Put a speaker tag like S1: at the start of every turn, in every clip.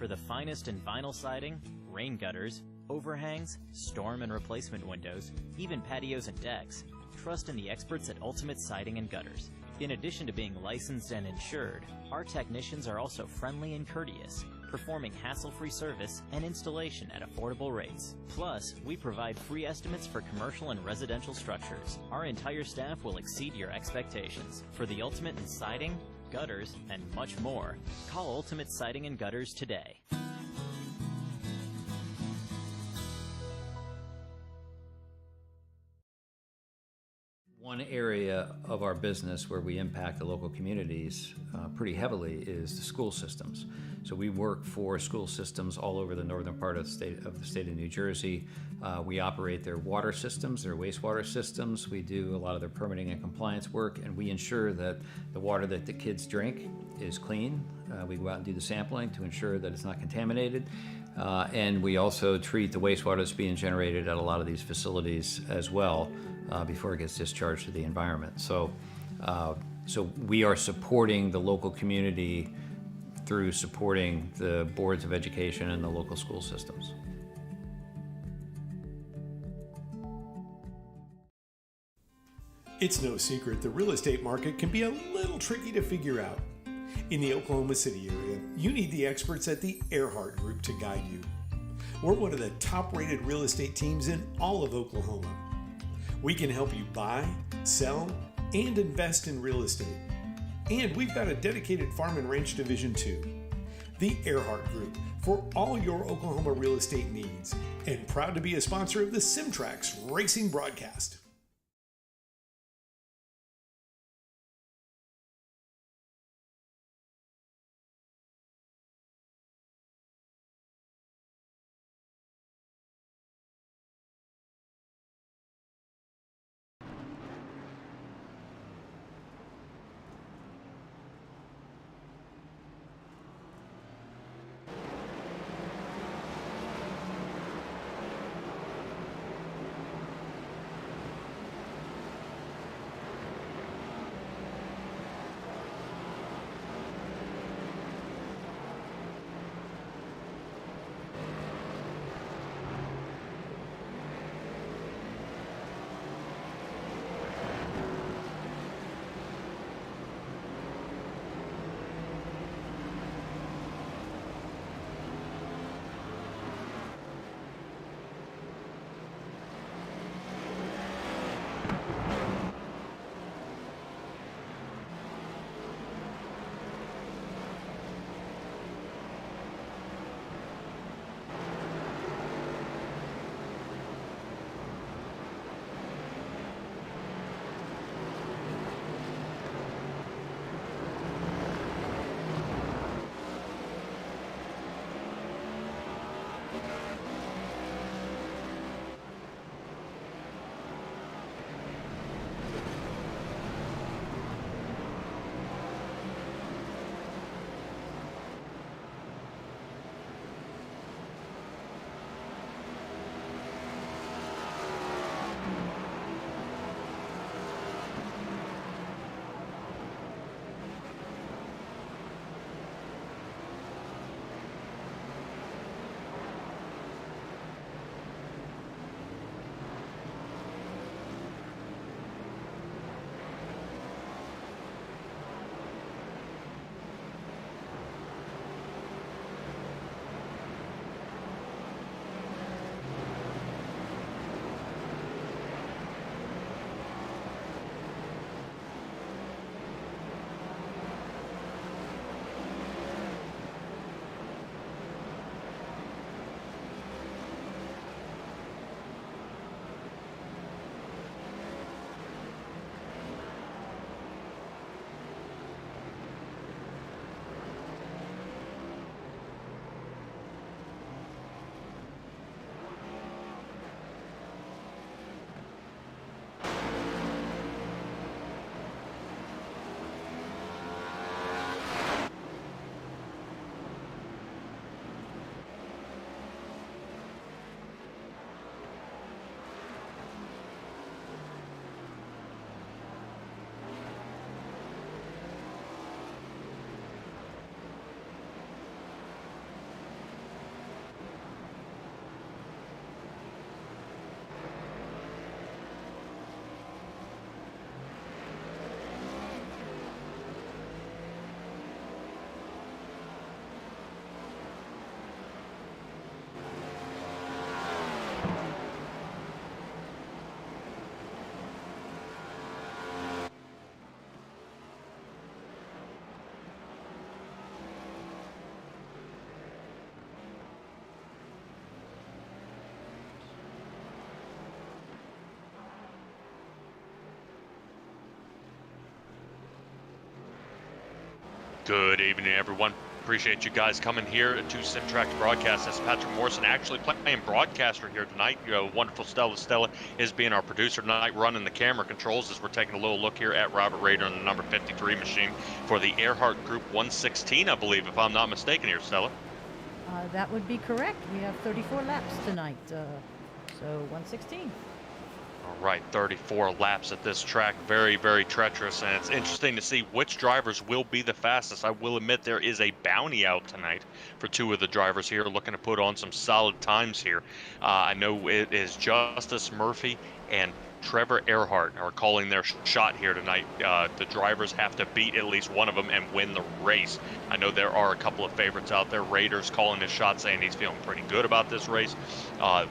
S1: For the finest in vinyl siding, rain gutters, overhangs, storm and replacement windows, even patios and decks, trust in the experts at Ultimate Siding and Gutters. In addition to being licensed and insured, our technicians are also friendly and courteous, performing hassle-free service and installation at affordable rates. Plus, we provide free estimates for commercial and residential structures. Our entire staff will exceed your expectations. For the ultimate in siding, gutters, and much more, call Ultimate Siding and Gutters today.
S2: One area of our business where we impact the local communities pretty heavily is the school systems. So we work for school systems all over the northern part of the state of New Jersey. We operate their water systems, their wastewater systems. We do a lot of their permitting and compliance work, and we ensure that the water that the kids drink is clean. We go out and do the sampling to ensure that it's not contaminated. And we also treat the wastewater that's being generated at a lot of these facilities as well before it gets discharged to the environment. So we are supporting the local community through supporting the boards of education and the local school systems.
S3: It's no secret the real estate market can be a little tricky to figure out. In the Oklahoma City area, you need the experts at the Erhardt Group to guide you. We're one of the top-rated real estate teams in all of Oklahoma. We can help you buy, sell, and invest in real estate. And we've got a dedicated farm and ranch division too. The Erhardt Group, for all your Oklahoma real estate needs, and proud to be a sponsor of the Simtrax Racing broadcast.
S4: Good evening, everyone. Appreciate you guys coming here to Simtrax broadcast. This is Patrick Morrison, actually playing broadcaster here tonight. Wonderful Stella. Stella is being our producer tonight, running the camera controls as we're taking a little look here at Robert Rader on the number 53 machine for the Erhardt Group 116, I believe, if I'm not mistaken here, Stella.
S5: That would be correct. We have 34 laps tonight, so 116.
S4: All right, 34 laps at this track. Very, very treacherous, and it's interesting to see which drivers will be the fastest. I will admit there is a bounty out tonight for two of the drivers here looking to put on some solid times here. I know it is Justice Murphy and Trevor Erhardt are calling their shot here tonight. The drivers have to beat at least one of them and win the race. I know there are a couple of favorites out there. Raiders calling his shot, saying he's feeling pretty good about this race.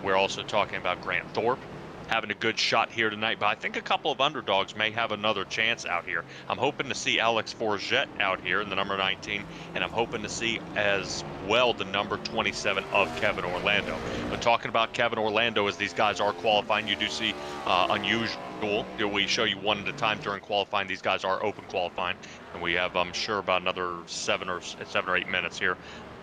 S4: We're also talking about Grant Thorpe having a good shot here tonight, but I think a couple of underdogs may have another chance out here. I'm hoping to see Alex Forget out here in the number 19, and I'm hoping to see as well the number 27 of Kevin Orlando. But talking about Kevin Orlando, as these guys are qualifying, you do see unusual. We show you one at a time during qualifying. These guys are open qualifying, and we have, I'm sure, about another 7 or 8 minutes here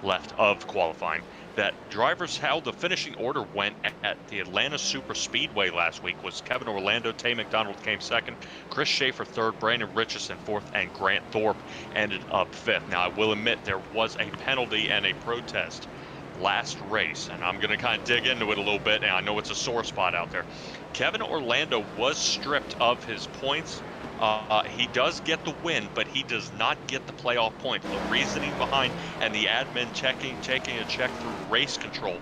S4: left of qualifying. That drivers, how the finishing order went at the Atlanta Super Speedway last week was Kevin Orlando, Tay McDonald came second, Chris Schaefer third, Brandon Richardson fourth, and Grant Thorpe ended up fifth. Now, I will admit there was a penalty and a protest last race, and I'm going to kind of dig into it a little bit, and I know it's a sore spot out there. Kevin Orlando was stripped of his points. He does get the win, but he does not get the playoff point. The reasoning behind, and the admin taking a check through race control.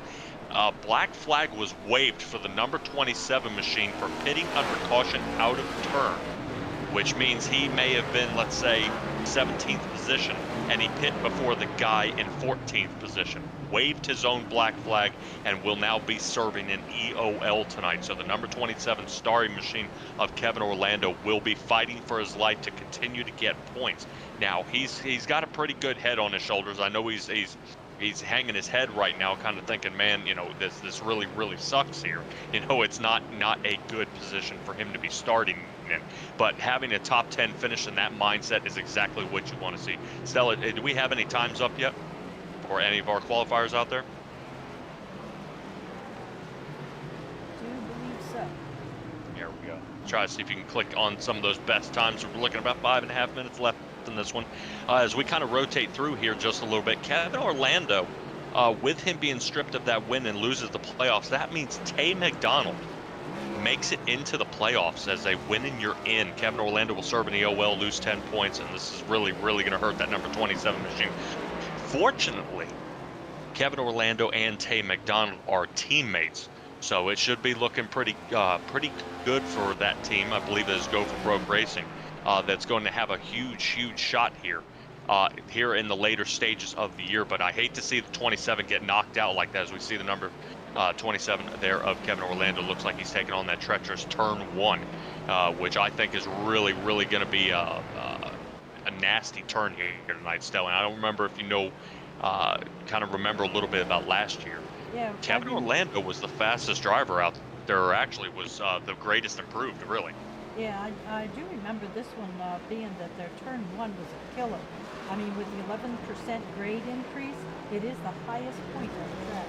S4: Black flag was waved for the number 27 machine for pitting under caution out of turn, which means he may have been, let's say, 17th position, and he pit before the guy in 14th position. Waved his own black flag and will now be serving an EOL tonight. So the number 27 starring machine of Kevin Orlando will be fighting for his life to continue to get points. Now, he's got a pretty good head on his shoulders. I know he's hanging his head right now, kind of thinking, man, you know, this really, really sucks here. You know, it's not a good position for him to be starting in. But having a top 10 finish in that mindset is exactly what you want to see. Stella, do we have any times up yet for any of our qualifiers out there?
S5: Do believe so.
S4: Here we go. Try to see if you can click on some of those best times. We're looking at about 5.5 minutes left in this one. As we kind of rotate through here just a little bit, Kevin Orlando, with him being stripped of that win and loses the playoffs, that means Tay McDonald makes it into the playoffs as a win and you're in. Kevin Orlando will serve an EOL, lose 10 points, and this is really, really going to hurt that number 27 machine. Fortunately, Kevin Orlando and Tay McDonald are teammates, so it should be looking pretty good for that team. I believe it is Go for Broke Racing. That's going to have a huge shot here in the later stages of the year. But I hate to see the 27 get knocked out like that, as we see the number 27 there of Kevin Orlando. Looks like he's taking on that treacherous turn 1, which I think is really going to be a nasty turn here tonight, Stella. And I don't remember if you know, kind of remember a little bit about last year.
S5: Yeah.
S4: Kevin Orlando was the fastest driver out there, or actually was the greatest improved, really.
S5: Yeah, I do remember this one being that their turn 1 was a killer. I mean, with the 11% grade increase, it is the highest point on the track.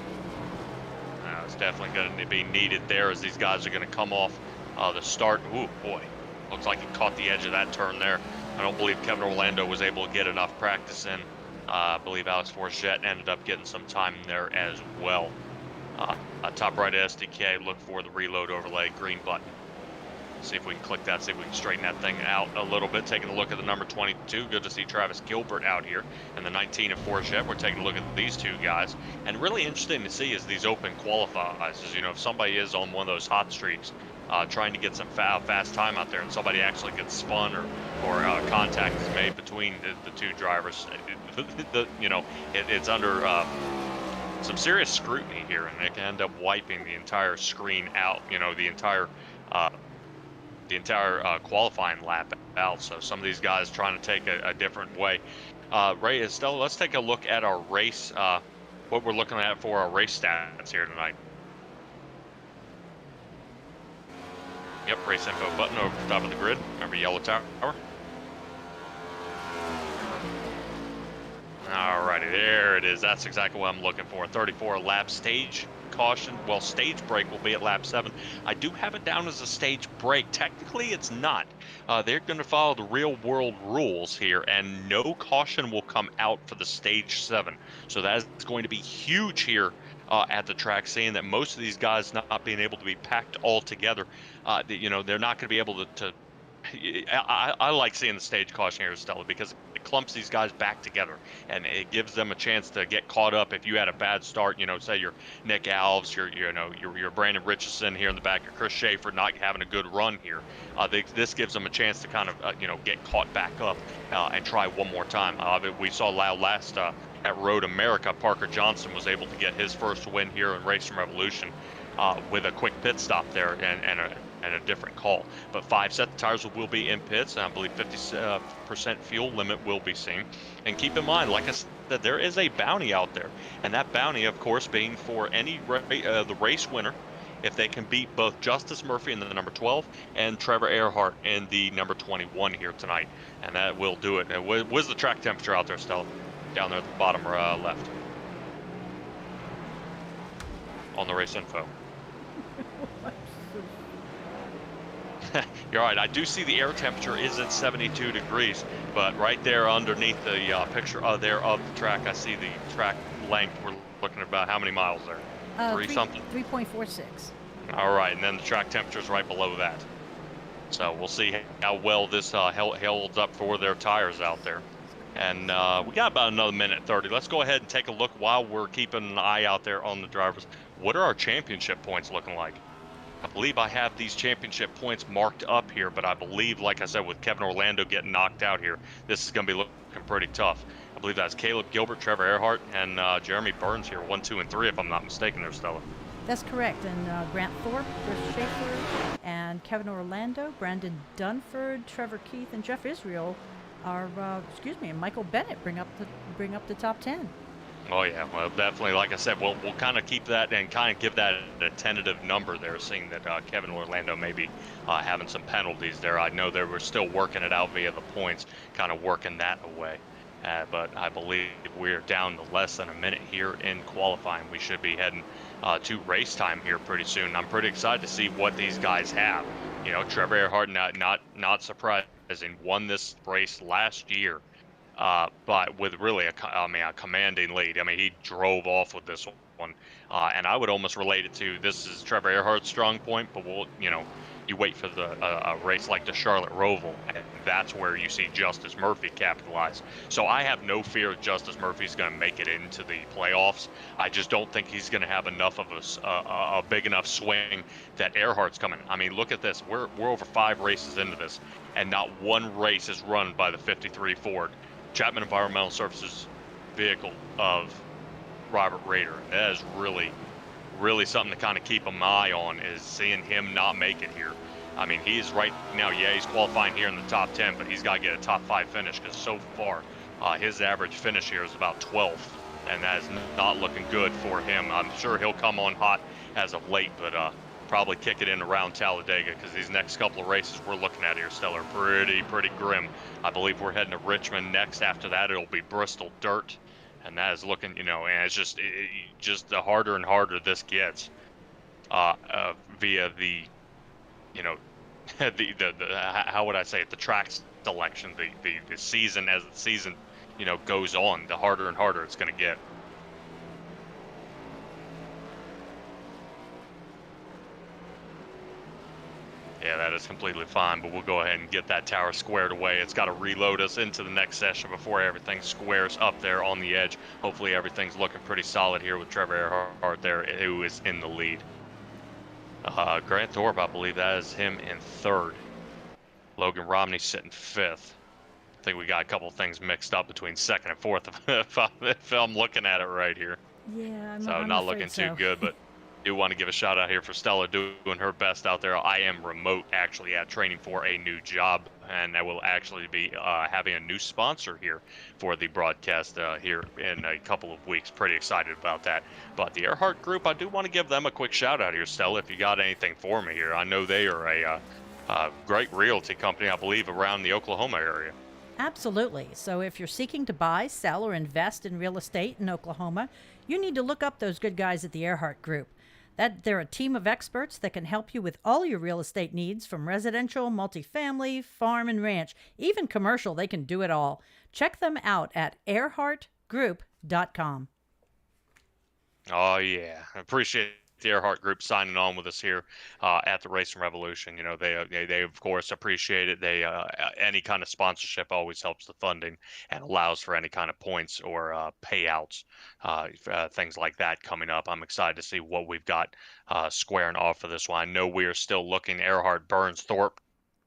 S4: It's definitely going to be needed there, as these guys are going to come off the start. Ooh, boy. Looks like he caught the edge of that turn there. I don't believe Kevin Orlando was able to get enough practice in. I believe Alex Forget ended up getting some time there as well. Top right SDK, look for the reload overlay, green button. See if we can click that, see if we can straighten that thing out a little bit. Taking a look at the number 22. Good to see Travis Gilbert out here. And the 19 of Forget. We're taking a look at these two guys. And really interesting to see is these open qualifiers. You know, if somebody is on one of those hot streaks, trying to get some fast time out there, and somebody actually gets spun or contact is made between the two drivers, you know, it's under some serious scrutiny here, and it can end up wiping the entire screen out. You know, the entire qualifying lap out. So some of these guys trying to take a different way. Ray, Estella, let's take a look at our race, what we're looking at for our race stats here tonight. Yep, race info button over the top of the grid. Remember, yellow tower. There it is. That's exactly what I'm looking for. 34 lap stage caution. Well, stage break will be at lap 7. I do have it down as a stage break. Technically, it's not. They're going to follow the real world rules here, and no caution will come out for the stage 7. So that is going to be huge here at the track, seeing that most of these guys not being able to be packed all together. They're not going to be able to I like seeing the stage caution here, Stella, because it clumps these guys back together, and it gives them a chance to get caught up. If you had a bad start, say you're Nick Alves, you're Brandon Richardson here in the back, or Chris Schaefer not having a good run here. This gives them a chance to kind of get caught back up and try one more time. We saw last at Road America, Parker Johnson was able to get his first win here in Racing Revolution with a quick pit stop there and a different call. But 5 set the tires will be in pits, and I believe 50% fuel limit will be seen. And keep in mind, like I said, there is a bounty out there, and that bounty, of course, being for any the race winner, if they can beat both Justice Murphy in the number 12 and Trevor Erhardt in the number 21 here tonight, and that will do it. And what's the track temperature out there, Stella? Down there at the bottom left on the race info. You're right. I do see the air temperature is at 72 degrees, but right there underneath the picture there of the track, I see the track length. We're looking at about how many miles there?
S5: 3.46.
S4: All right, and then the track temperature is right below that. So we'll see how well this holds up for their tires out there. And we got about another minute 30. Let's go ahead and take a look while we're keeping an eye out there on the drivers. What are our championship points looking like? I believe I have these championship points marked up here, but I believe, like I said, with Kevin Orlando getting knocked out here, this is going to be looking pretty tough. I believe that's Caleb Gilbert, Trevor Erhardt, and Jeremy Burns here, 1, 2, and 3, if I'm not mistaken there, Stella.
S5: That's correct. And Grant Thorpe, Chris Schaefer, and Kevin Orlando, Brandon Dunford, Trevor Keith, and Jeff Israel are, and Michael Bennett bring up the top 10.
S4: Oh yeah, well definitely. Like I said, we'll kind of keep that and kind of give that a tentative number there, seeing that Kevin Orlando may be having some penalties there. I know they were still working it out via the points, kind of working that away. But I believe we're down to less than a minute here in qualifying. We should be heading to race time here pretty soon. I'm pretty excited to see what these guys have. Trevor Erhardt, not surprising, won this race last year. But with really a commanding lead. I mean, he drove off with this one, and I would almost relate it to, this is Trevor Erhardt's strong point, but you wait for a race like the Charlotte Roval, and that's where you see Justice Murphy capitalize. So I have no fear that Justice Murphy's going to make it into the playoffs. I just don't think he's going to have enough of a big enough swing that Erhardt's coming. I mean, look at this. We're over 5 races into this, and not one race is run by the 53 Ford Chapman Environmental Services vehicle of Robert Rader. That is really, really something to kind of keep an eye on, is seeing him not make it here. I mean, he's right now, he's qualifying here in the top 10, but he's got to get a top 5 finish, because so far his average finish here is about 12th, and that is not looking good for him. I'm sure he'll come on hot as of late, but probably kick it in around Talladega, because these next couple of races we're looking at here, Stella, are pretty grim. I believe we're heading to Richmond next. After that, it'll be Bristol Dirt, and that is looking, and it's just the harder and harder this gets via the, how would I say it, the track selection, the season, as the season, goes on, the harder and harder it's going to get. Yeah, that is completely fine, but we'll go ahead and get that tower squared away. It's got to reload us into the next session before everything squares up there on the edge. Hopefully everything's looking pretty solid here with Trevor Erhardt there, who is in the lead. Grant Thorpe, I believe that is him in 3rd. Logan Romney sitting 5th. I think we got a couple of things mixed up between 2nd and 4th if I'm looking at it right here.
S5: Yeah,
S4: I'm not looking too good, but do want to give a shout out here for Stella doing her best out there. I am remote, actually, at training for a new job, and I will actually be having a new sponsor here for the broadcast here in a couple of weeks. Pretty excited about that. But the Erhardt Group, I do want to give them a quick shout out here, Stella, if you got anything for me here. I know they are a great realty company, I believe, around the Oklahoma area.
S5: Absolutely. So if you're seeking to buy, sell, or invest in real estate in Oklahoma, you need to look up those good guys at the Erhardt Group. They're a team of experts that can help you with all your real estate needs, from residential, multifamily, farm and ranch, even commercial. They can do it all. Check them out at erhardtgroup.com.
S4: Oh yeah, I appreciate the Erhardt Group signing on with us here at the Racing Revolution. You know, they of course appreciate it. They any kind of sponsorship always helps the funding and allows for any kind of points or payouts, things like that coming up. I'm excited to see what we've got squaring off for this one. I know we are still looking Erhardt, Burns, Thorpe,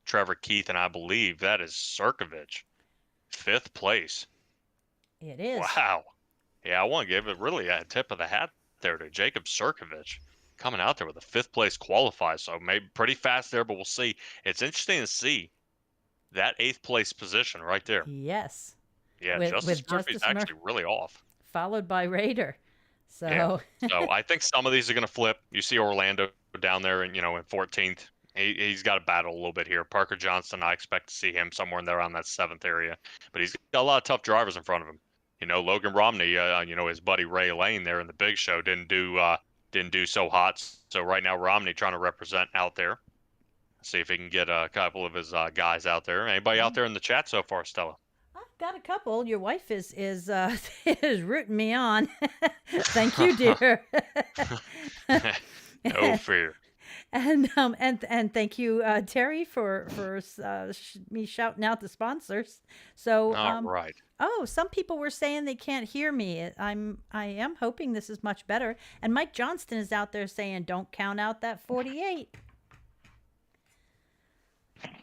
S4: Trevor Keith, and I believe that is Sirkovich, 5th place.
S5: It is.
S4: Wow. Yeah, I want to give it really a tip of the hat there to Jacob Sirkovich, coming out there with a 5th place qualifier. So maybe pretty fast there, but we'll see. It's interesting to see that 8th place position right there.
S5: Yes.
S4: Yeah,
S5: With
S4: Justice Murphy's
S5: Justice
S4: actually really off.
S5: Followed by Raider. So
S4: Yeah. So I think some of these are going to flip. You see Orlando down there, and in 14th. He's got to battle a little bit here. Parker Johnston, I expect to see him somewhere in there around that 7th area, but he's got a lot of tough drivers in front of him. Logan Romney, his buddy Ray Lane there in the big show didn't do so hot. So right now Romney trying to represent out there. See if he can get a couple of his guys out there. Anybody out there in the chat so far, Stella?
S5: I've got a couple. Your wife is is rooting me on. Thank you, dear.
S4: No fear.
S5: And thank you, Terry, for me shouting out the sponsors. So
S4: All right.
S5: Oh, some people were saying they can't hear me. I am hoping this is much better. And Mike Johnston is out there saying, "Don't count out that 48."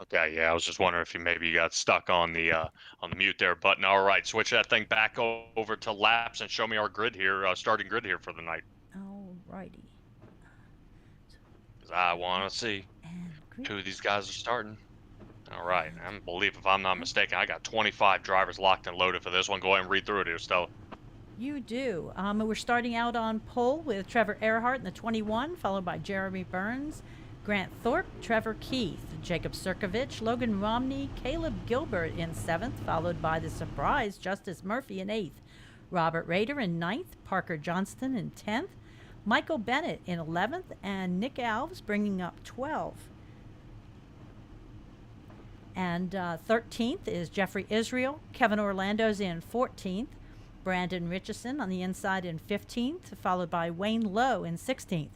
S4: Okay, yeah, I was just wondering if you got stuck on the mute there button. All right, switch that thing back over to laps and show me our grid here, starting grid here for the night.
S5: All righty.
S4: 'Cause I want to see who these guys are starting. All right, I believe, if I'm not mistaken, I got 25 drivers locked and loaded for this one. Go ahead and read through it here, Stella.
S5: You do. We're starting out on pole with Trevor Erhardt in the 21, followed by Jeremy Burns, Grant Thorpe, Trevor Keith, Jacob Sirkovich, Logan Romney, Caleb Gilbert in 7th, followed by the surprise Justice Murphy in 8th, Robert Rader in 9th, Parker Johnston in 10th, Michael Bennett in 11th, and Nick Alves bringing up 12. And 13th is Jeffrey Israel. Kevin Orlando's in 14th. Brandon Richardson on the inside in 15th, followed by Wayne Lowe in 16th.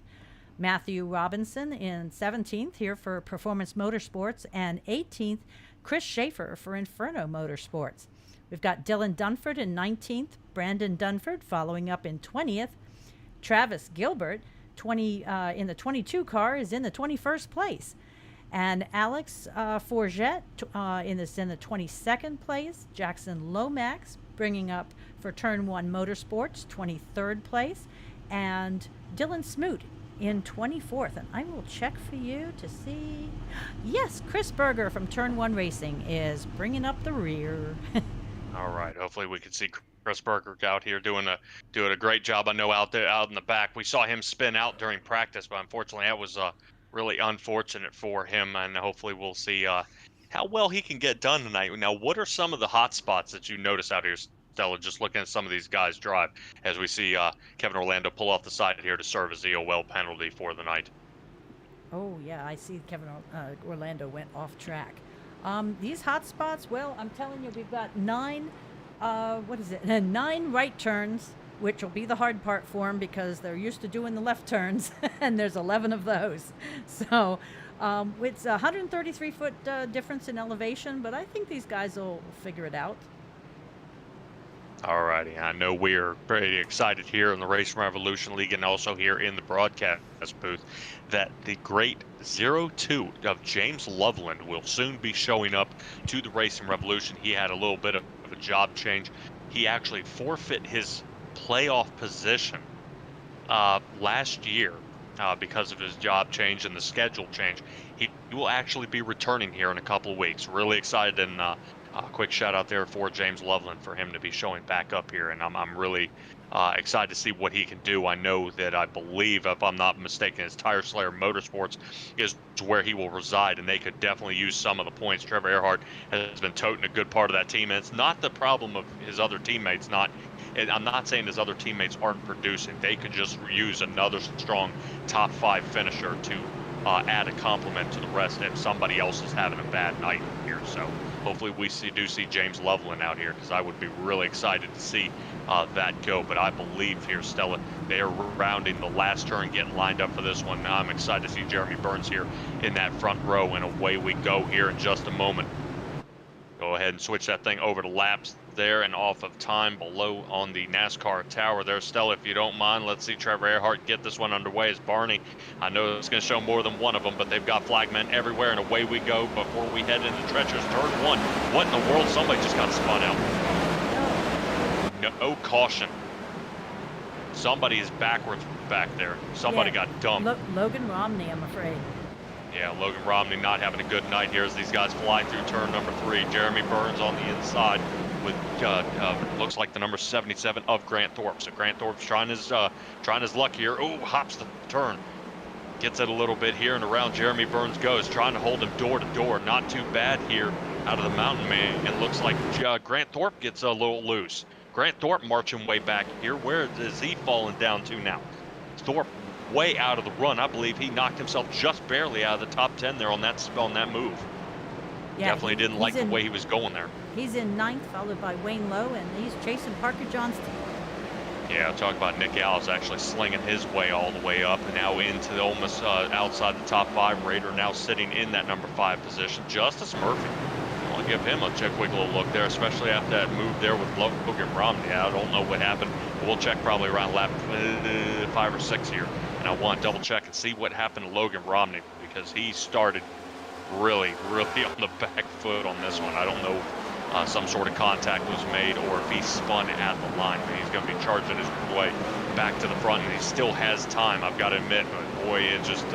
S5: Matthew Robinson in 17th here for Performance Motorsports, and 18th, Chris Schaefer for Inferno Motorsports. We've got Dylan Dunford in 19th, Brandon Dunford following up in 20th. Travis Gilbert in the 22 car is in the 21st place. And Alex Forget in the 22nd place. Jackson Lomax bringing up for Turn 1 Motorsports, 23rd place. And Dylan Smoot in 24th. And I will check for you to see. Yes, Chris Berger from Turn 1 Racing is bringing up the rear.
S4: All right, hopefully we can see Chris Berger out here doing a great job. I know out in the back we saw him spin out during practice, but unfortunately that was really unfortunate for him, and hopefully we'll see how well he can get done tonight. Now, what are some of the hot spots that you notice out here, Stella, just looking at some of these guys drive, as we see Kevin Orlando pull off the side here to serve as the OL penalty for the night?
S5: Oh, yeah, I see Kevin Orlando went off track. These hot spots, well, I'm telling you, we've got 9 right turns, which will be the hard part for them because they're used to doing the left turns, and there's 11 of those. So it's a 133-foot difference in elevation, but I think these guys will figure it out.
S4: All righty. I know we're pretty excited here in the Racing Revolution League and also here in the broadcast booth that the great 02 of James Loveland will soon be showing up to the Racing Revolution. He had a little bit of a job change. He actually forfeit his playoff position last year because of his job change and the schedule change. He will actually be returning here in a couple of weeks. Really excited and Quick shout out there for James Loveland for him to be showing back up here, and I'm really excited to see what he can do. I know that I believe, if I'm not mistaken, his Tire Slayer Motorsports is where he will reside, and they could definitely use some of the points. Trevor Erhardt has been toting a good part of that team, and it's not the problem of his other teammates. I'm not saying his other teammates aren't producing. They could just use another strong top 5 finisher to add a compliment to the rest if somebody else is having a bad night here. So hopefully we do see James Loveland out here, because I would be really excited to see that go. But I believe here, Stella, they are rounding the last turn, getting lined up for this one. Now I'm excited to see Jeremy Burns here in that front row, and away we go here in just a moment. Go ahead and switch that thing over to laps there and off of time below on the NASCAR tower there. Stella, if you don't mind, let's see Trevor Erhardt get this one underway as Barney. I know it's going to show more than one of them, but they've got flagmen everywhere, and away we go before we head into treacherous turn 1. What in the world? Somebody just got spun out. No caution. Somebody is backwards back there. Somebody got dumped.
S5: Logan Romney, I'm afraid.
S4: Yeah, Logan Romney not having a good night here as these guys fly through turn number 3. Jeremy Burns on the inside with looks like the number 77 of Grant Thorpe. So Grant Thorpe's trying his luck here. Oh, hops the turn. Gets it a little bit here and around. Jeremy Burns goes, trying to hold him door to door. Not too bad here out of the mountain man. It looks like Grant Thorpe gets a little loose. Grant Thorpe marching way back here. Where is he falling down to now? Thorpe way out of the run. I believe he knocked himself just barely out of the top 10 there on that move. Yeah, definitely didn't like the way he was going there.
S5: He's in 9th, followed by Wayne Lowe, and he's chasing Parker Johnston.
S4: Yeah, I'll talk about Nick Alves actually slinging his way all the way up and now into the almost outside the top 5. Raider now sitting in that number 5 position. Justice Murphy. I'll give him a quick little look there, especially after that move there with Logan Romney. I don't know what happened. We'll check probably around lap 5 or 6 here. And I want to double check and see what happened to Logan Romney, because he started really on the back foot on this one. I don't know if some sort of contact was made or if he spun at the line, but he's going to be charging his way back to the front, and he still has time, I've got to admit. But boy, it just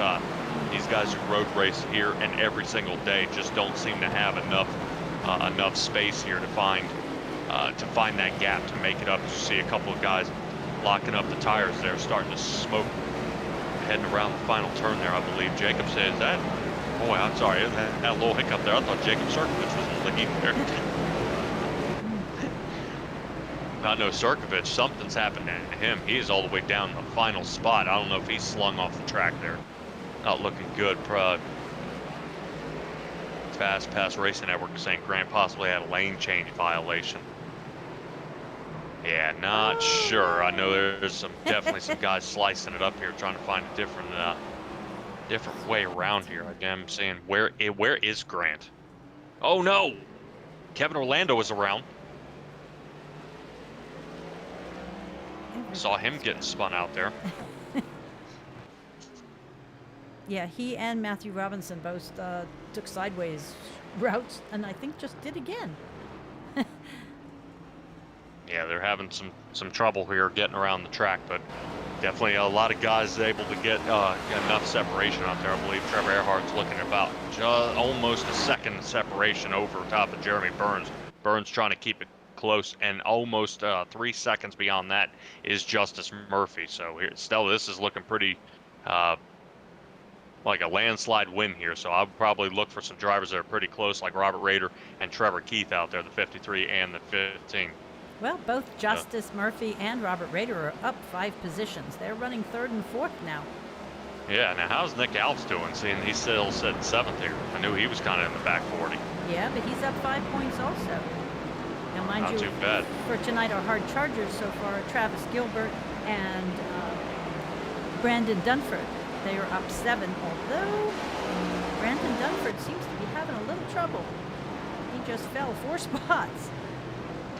S4: these guys who road race here and every single day just don't seem to have enough space here to find that gap to make it up. You see a couple of guys locking up the tires there, starting to smoke, heading around the final turn there. I believe Jacob says that. Boy, I'm sorry, that little hiccup there. I thought Jacob Sirkovich was in the lead there. Not no Sirkovich. Something's happened to him. He is all the way down in the final spot. I don't know if he's slung off the track there. Not looking good. Fast Pass Racing Network is saying Grant possibly had a lane change violation. Yeah, not sure. I know there's definitely some guys slicing it up here, trying to find a different way around here. Again, I'm saying, where is Grant? Oh no, Kevin Orlando is around. Saw him getting spun out there.
S5: Yeah, he and Matthew Robinson both took sideways routes, and I think just did again.
S4: Yeah, they're having some trouble here getting around the track, but definitely a lot of guys able to get enough separation out there. I believe Trevor Erhardt's looking at about almost a second separation over top of Jeremy Burns. Burns trying to keep it close, and almost 3 seconds beyond that is Justice Murphy. So here, Stella, this is looking pretty like a landslide win here. So I'll probably look for some drivers that are pretty close, like Robert Rader and Trevor Keith out there, the 53 and the 15.
S5: Well, both Justice Murphy and Robert Rader are up 5 positions. They're running 3rd and 4th now.
S4: Yeah, now how's Nick Alves doing, seeing he's still sitting 7th here? I knew he was kind of in the back 40.
S5: Yeah, but he's up 5 points also. Now, mind you,
S4: not too bad.
S5: For tonight, our hard chargers so far, Travis Gilbert and Brandon Dunford. They are up 7, although Brandon Dunford seems to be having a little trouble. He just fell 4 spots.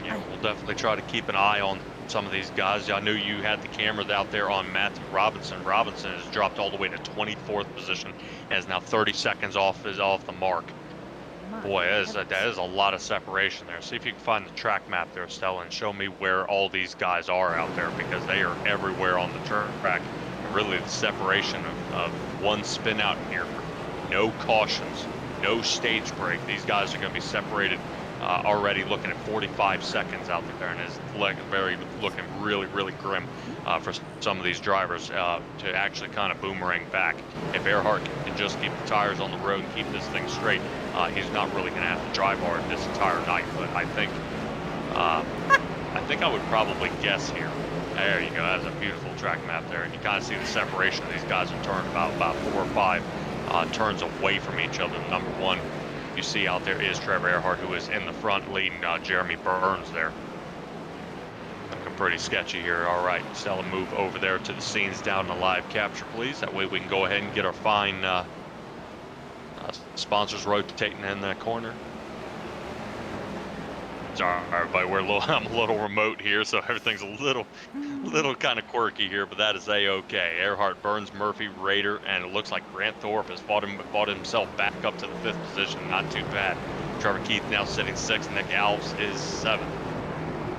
S4: Yeah, we'll definitely try to keep an eye on some of these guys. I knew you had the cameras out there on Matthew Robinson. Robinson has dropped all the way to 24th position and is now 30 seconds off the mark. Boy, that is a lot of separation there. See if you can find the track map there, Stella, and show me where all these guys are out there, because they are everywhere on the track. And really, the separation of one spin out here, no cautions, no stage break. These guys are going to be separated already looking at 45 seconds out there, and is looking really grim for some of these drivers to actually kind of boomerang back. If Erhardt can just keep the tires on the road and keep this thing straight, he's not really going to have to drive hard this entire night. But I think I would probably guess here. There you go. That's a beautiful track map there, and you kind of see the separation of these guys in turn about 4 or 5 turns away from each other. Number one you see out there is Trevor Erhardt, who is in the front leading Jeremy Burns there. Looking pretty sketchy here. All right, Stella, move over there to the scenes down in the live capture, please. That way we can go ahead and get our fine sponsors rotating in that corner. Sorry, everybody, I'm a little remote here, so everything's a little kind of quirky here, but that is a-okay. Erhardt, Burns, Murphy, Rader, and it looks like Grant Thorpe has fought himself back up to the 5th position. Not too bad. Trevor Keith now sitting 6th. Nick Alves is 7th.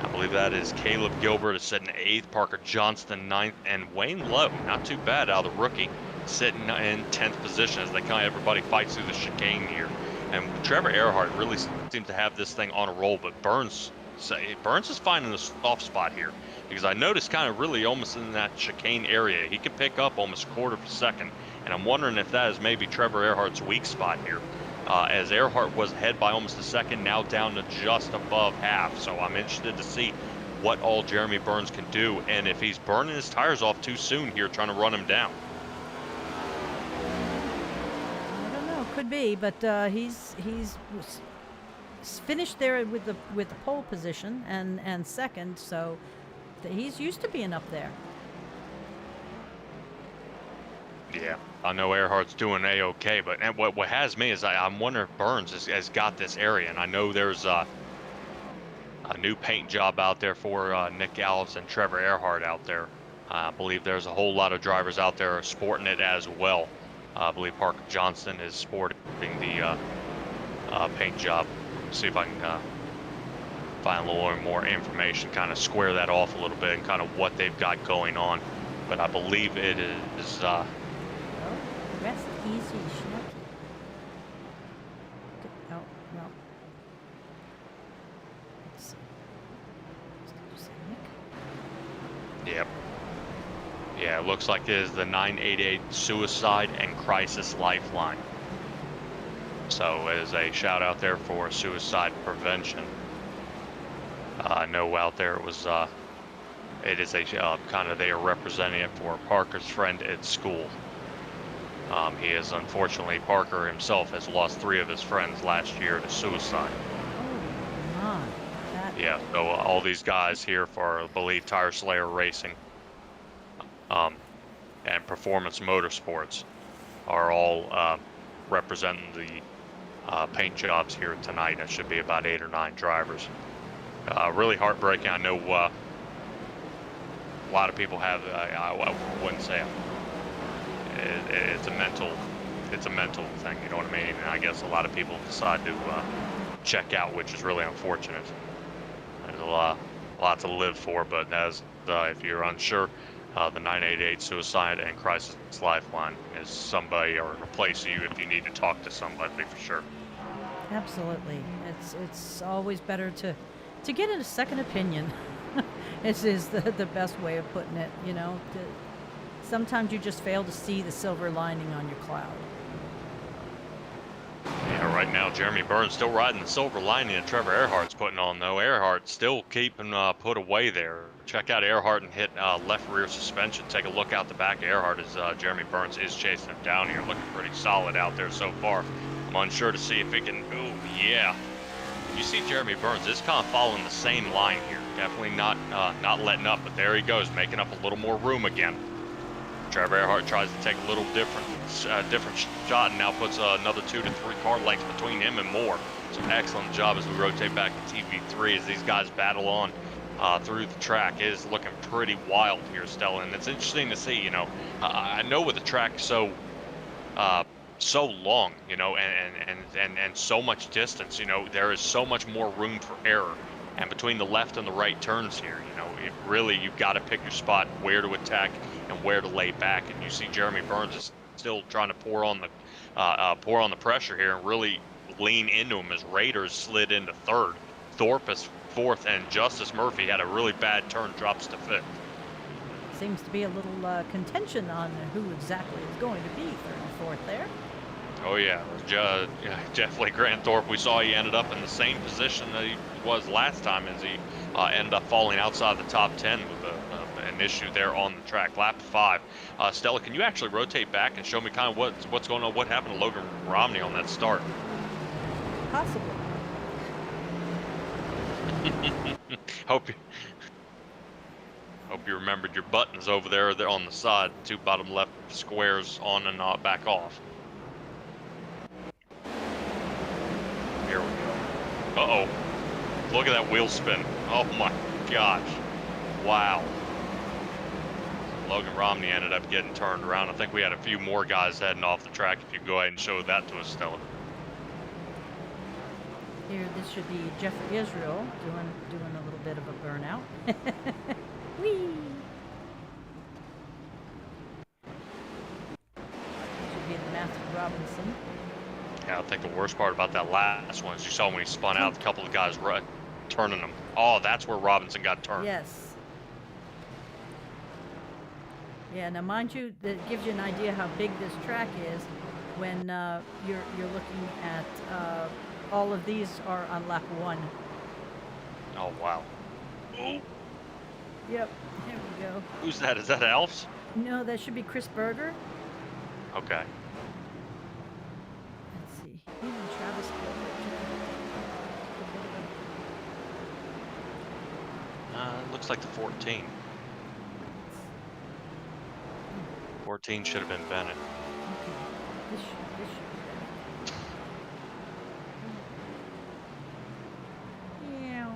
S4: I believe that is Caleb Gilbert is sitting 8th. Parker Johnston 9th, and Wayne Lowe, not too bad out of the rookie, sitting in 10th position as everybody fights through the chicane here. And Trevor Erhardt really seems to have this thing on a roll, but Burns is finding the soft spot here, because I noticed kind of really almost in that chicane area, he could pick up almost a quarter of a second, and I'm wondering if that is maybe Trevor Erhardt's weak spot here, as Erhardt was ahead by almost a second, now down to just above half. So I'm interested to see what all Jeremy Burns can do, and if he's burning his tires off too soon here, trying to run him down.
S5: Could be, but he's finished there with the pole position and second, so he's used to being up there.
S4: Yeah, I know Erhardt's doing a-okay, but what has me is I'm wondering if Burns has got this area, and I know there's a new paint job out there for Nick Alves and Trevor Erhardt out there. I believe there's a whole lot of drivers out there sporting it as well. I believe Parker Johnston is sporting the paint job. See if I can find a little more information, kind of square that off a little bit, and kind of what they've got going on. But I believe it is.
S5: Rest easy, Schnucky. Oh, no. Let's see. Did you say Nick?
S4: Yep. Yeah, it looks like it is the 988 Suicide and Crisis Lifeline. So it is a shout out there for suicide prevention. I know out there it is a kind of they are representing it for Parker's friend at school. He is unfortunately, Parker himself has lost 3 of his friends last year to suicide.
S5: Oh my.
S4: Yeah, so all these guys here for, I believe, Tire Slayer Racing and Performance Motorsports are all representing the paint jobs here tonight. It should be about 8 or 9 drivers. Really heartbreaking. I know a lot of people have. I wouldn't say it's a mental thing. You know what I mean? And I guess a lot of people decide to check out, which is really unfortunate. There's a lot to live for, but as if you're unsure. The 988 Suicide and Crisis Lifeline is somebody or a place you if you need to talk to somebody for sure.
S5: Absolutely, it's always better to get a second opinion. This is the best way of putting it. You know, sometimes you just fail to see the silver lining on your cloud.
S4: Yeah, right now Jeremy Burns still riding the silver lining that Trevor Erhardt's putting on, though. Erhardt still keeping put away there. Check out Erhardt and hit left rear suspension. Take a look out the back of Erhardt as Jeremy Burns is chasing him down here. Looking pretty solid out there so far. I'm unsure to see if he can. Oh, yeah. You see Jeremy Burns is kind of following the same line here. Definitely not letting up, but there he goes, making up a little more room again. Trevor Erhardt tries to take a little different shot and now puts another 2 to 3 car lengths between him and Moore. So excellent job as we rotate back to TV3 as these guys battle on through the track. It is looking pretty wild here, Stella, and it's interesting to see. You know, I know with the track so long, you know, and so much distance, you know, there is so much more room for error. And between the left and the right turns here, you know, you've got to pick your spot, where to attack and where to lay back. And you see Jeremy Burns is still trying to pour on the pressure here and really lean into him as Raiders slid into third. Thorpe is fourth, and Justice Murphy had a really bad turn, drops to fifth.
S5: Seems to be a little contention on who exactly is going to be third and fourth there.
S4: Oh yeah, definitely Grant Thorpe. We saw he ended up in the same position that he was last time, as he ended up falling outside the top 10 with an issue there on the track. Lap 5. Stella, can you actually rotate back and show me kind of what's going on? What happened to Logan Romney on that start?
S5: Possibly.
S4: Hope you remembered your buttons over there. They're on the side. 2 bottom left squares on and back off. Here we go. Uh-oh. Look at that wheel spin. Oh my gosh. Wow. Logan Romney ended up getting turned around. I think we had a few more guys heading off the track. If you could go ahead and show that to us, Stella.
S5: Here, this should be Jeffrey Israel doing a little bit of a burnout. Whee! Should be Matthew Robinson.
S4: Yeah, I think the worst part about that last one is you saw when he spun out, a couple of guys turning him. Oh, that's where Robinson got turned.
S5: Yes. Yeah, now mind you, that gives you an idea how big this track is when you're looking at all of these are on lap 1.
S4: Oh, wow. Oh.
S5: Yep, here we go.
S4: Who's that? Is that Alf's?
S5: No, that should be Chris Berger.
S4: Okay.
S5: Let's see. Even Travis
S4: Looks like the 14. 14 should have been Bennett.
S5: Okay. This should be Bennett. Yeah.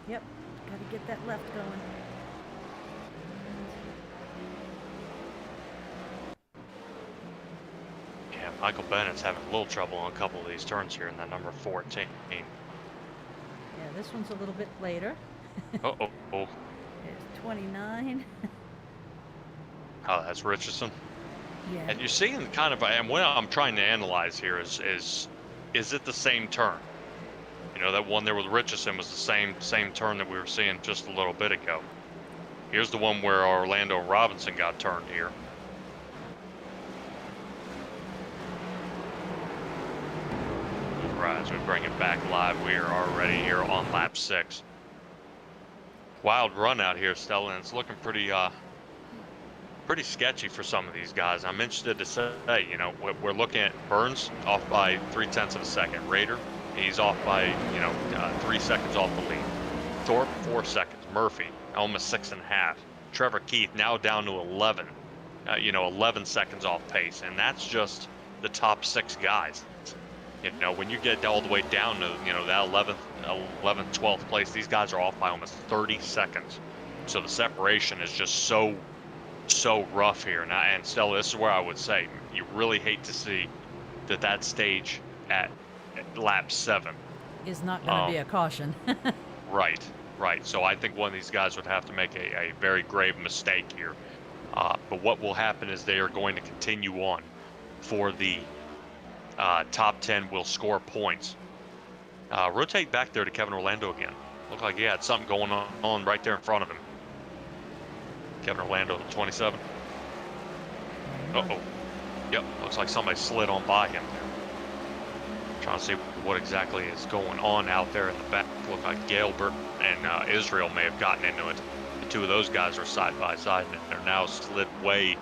S5: Yep. Gotta get that left going.
S4: Yeah, Michael Bennett's having a little trouble on a couple of these turns here in that number 14.
S5: Yeah, this one's a little bit later.
S4: Uh-oh.
S5: It's 29.
S4: Oh, that's Richardson.
S5: Yeah.
S4: And you're seeing kind of, and what I'm trying to analyze here is it the same turn? You know, that one there with Richardson was the same turn that we were seeing just a little bit ago. Here's the one where Orlando Robinson got turned here. Right, as we bring it back live, we are already here on lap 6. Wild run out here, Stella, and it's looking pretty sketchy for some of these guys. I'm interested to say, you know, we're looking at Burns off by 0.3 of a second. Rader, he's off by, 3 seconds off the lead. Thorpe, 4 seconds. Murphy, almost 6.5. Trevor Keith now down to 11. 11 seconds off pace, and that's just the top 6 guys. You know, when you get all the way down to, that 11th, 12th place, these guys are off by almost 30 seconds. So the separation is just so rough here. And Stella, this is where I would say you really hate to see that stage at lap 7
S5: is not going to be a caution.
S4: Right. So I think one of these guys would have to make a very grave mistake here. But what will happen is they are going to continue on for the top 10 will score points. Rotate back there to Kevin Orlando again. Looked like he had something going on right there in front of him. Kevin Orlando, 27. Uh-oh. Yep, looks like somebody slid on by him there. Trying to see what exactly is going on out there in the back. Looked like Gilbert and Israel may have gotten into it. The two of those guys are side by side, and they're now slid way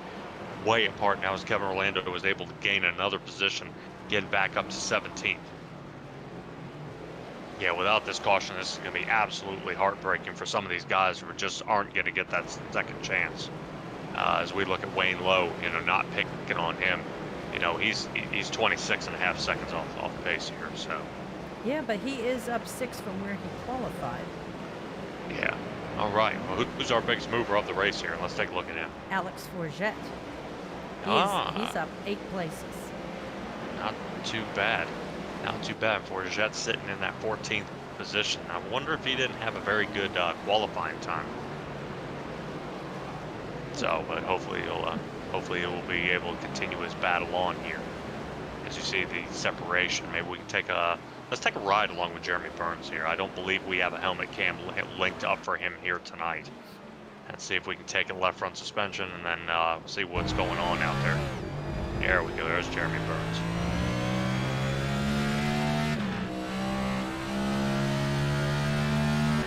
S4: apart now as Kevin Orlando was able to gain another position, getting back up to 17th. Yeah, without this caution, this is going to be absolutely heartbreaking for some of these guys who just aren't going to get that second chance. As we look at Wayne Lowe, not picking on him, he's 26.5 seconds off pace here. So.
S5: Yeah, but he is up 6 from where he qualified.
S4: Yeah. All right. Well, who's our biggest mover of the race here? Let's take a look at him.
S5: Alex Forget. He's up 8 places.
S4: Not too bad. Not too bad for Forget's sitting in that 14th position. I wonder if he didn't have a very good qualifying time. So, but hopefully he'll be able to continue his battle on here as you see the separation. Maybe we can let's take a ride along with Jeremy Burns here. I don't believe we have a helmet cam linked up for him here tonight. And see if we can take a left front suspension and then see what's going on out there. There we go, there's Jeremy Burns.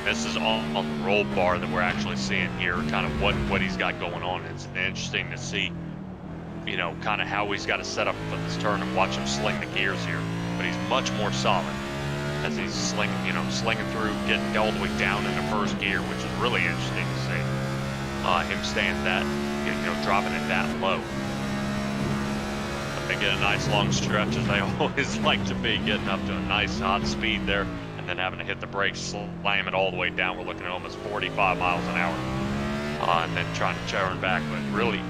S4: This is on the roll bar that we're actually seeing here, kind of what he's got going on. It's interesting to see, you know, kind of how he's got to set up for this turn and watch him sling the gears here. But he's much more solid as he's slinging through, getting all the way down in the first gear, which is really interesting to see. Him staying that, you know, dropping it that low. But they get a nice long stretch, as they always like to be, getting up to a nice hot speed there, and then having to hit the brakes, slam it all the way down. We're looking at almost 45 miles an hour, and then trying to turn back. But really,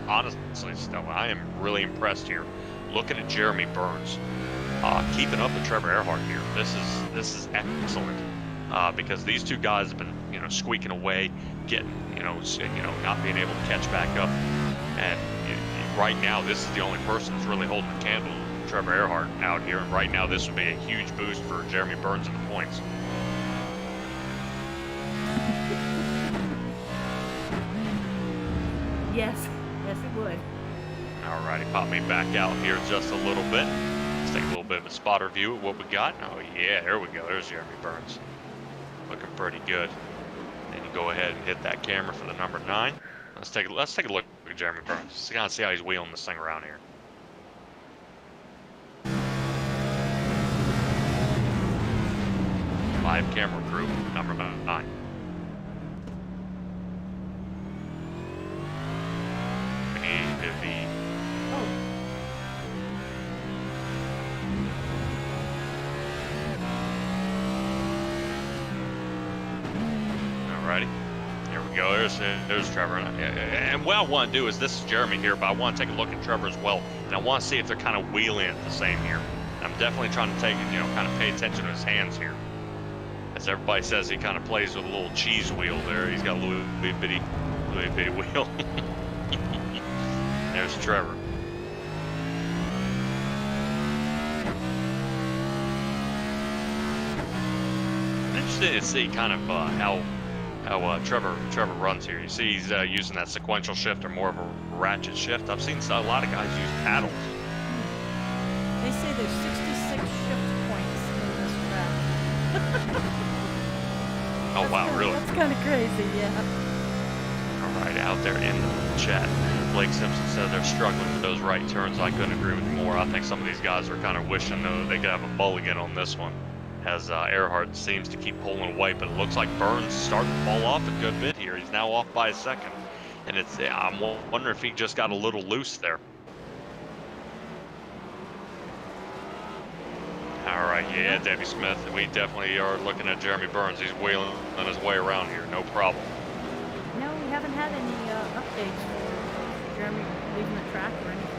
S4: honestly, Stella, I am really impressed here. Looking at Jeremy Burns, keeping up with Trevor Erhardt here. This is excellent, because these two guys have been, you know, squeaking away, getting, you know, not being able to catch back up. And right now, this is the only person that's really holding the candle to Trevor Erhardt out here. And right now, this would be a huge boost for Jeremy Burns in the points.
S5: Yes, yes, it would.
S4: Alrighty, pop me back out here just a little bit. Let's take a little bit of a spotter view of what we got. Oh yeah, there we go. There's Jeremy Burns. Looking pretty good. Then you go ahead and hit that camera for the number 9. Let's take a look at Jeremy Burns. Just kind of see how he's wheeling this thing around here. Live camera group, number 9. Alrighty, here we go. There's Trevor. And what I want to do is, this is Jeremy here, but I want to take a look at Trevor as well, and I want to see if they're kind of wheeling at the same here. And I'm definitely trying to take, you know, kind of pay attention to his hands here. As everybody says, he kind of plays with a little cheese wheel there. He's got a little bitty wheel. There's Trevor. Interesting to see kind of how Trevor runs here. You see he's using that sequential shift, or more of a ratchet shift. I've seen a lot of guys use paddles.
S5: They say there's 66 shift points in this track.
S4: Oh wow, really?
S5: That's kind of crazy, yeah.
S4: All right, out there in the chat, Blake Simpson said they're struggling with those right turns. I couldn't agree with you more. I think some of these guys are kind of wishing they could have a mulligan on this one, as Erhardt seems to keep pulling away, but it looks like Burns starting to fall off a good bit here. He's now off by a second, and I'm wondering if he just got a little loose there. All right, yeah, Debbie Smith, we definitely are looking at Jeremy Burns. He's wheeling on his way around here, no problem.
S5: No, we haven't had any updates for Jeremy leaving the track or anything.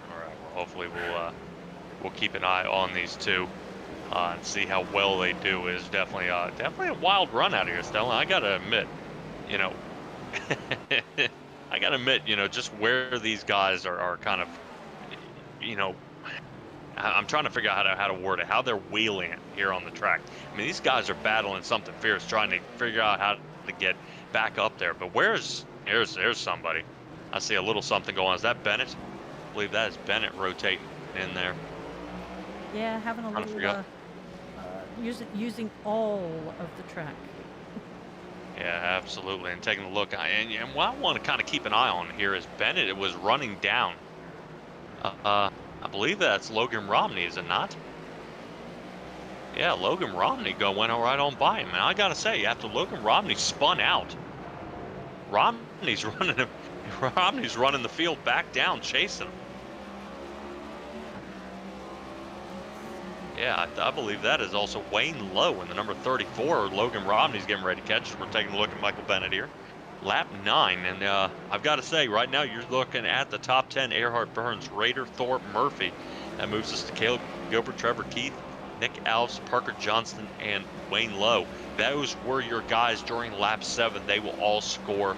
S4: All right, well, hopefully we'll keep an eye on these two. And see how well they do. Is definitely a wild run out of here, Stella. I gotta admit, you know, just where these guys are kind of, you know, I'm trying to figure out how to word it, how they're wheeling it here on the track. I mean, these guys are battling something fierce, trying to figure out how to get back up there. But there's somebody. I see a little something going on. Is that Bennett? I believe that is Bennett rotating in there.
S5: Yeah, having a little using all of the track.
S4: Yeah, absolutely. And taking a look, and what I want to kind of keep an eye on here is Bennett. It was running down. I believe that's Logan Romney, is it not? Yeah, Logan Romney went right on by him. And I gotta say, after Logan Romney spun out, Romney's running the field back down, chasing him. Yeah, I believe that is also Wayne Lowe in the number 34. Logan Romney's getting ready to catch. We're taking a look at Michael Bennett here. Lap 9, and I've got to say, right now you're looking at the top 10: Erhardt, Burns, Rader, Thorpe, Murphy. That moves us to Caleb Gilbert, Trevor Keith, Nick Alves, Parker Johnston, and Wayne Lowe. Those were your guys during lap 7. They will all score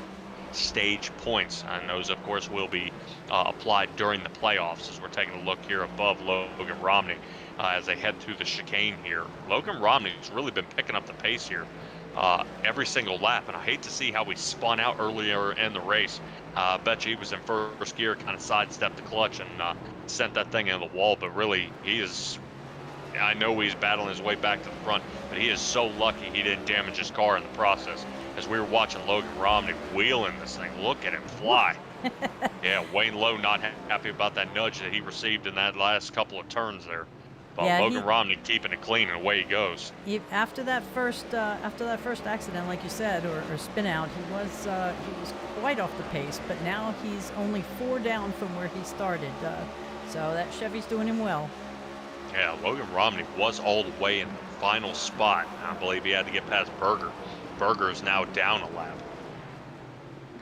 S4: stage points, and those, of course, will be applied during the playoffs. As we're taking a look here above Logan Romney as they head through the chicane here. Logan Romney's really been picking up the pace here every single lap, and I hate to see how he spun out earlier in the race. I bet you he was in first gear, kind of sidestepped the clutch and sent that thing into the wall, but really he is, I know he's battling his way back to the front, but he is so lucky he didn't damage his car in the process. As we were watching Logan Romney wheeling this thing, look at him fly. Yeah, Wayne Lowe not happy about that nudge that he received in that last couple of turns there. But
S5: Yeah,
S4: Logan Romney keeping it clean, and away he goes.
S5: After that first accident, like you said, or spin out, he was quite off the pace. But now he's only 4 down from where he started. So that Chevy's doing him well.
S4: Yeah, Logan Romney was all the way in the final spot. I believe he had to get past Berger. Berger is now down a lap.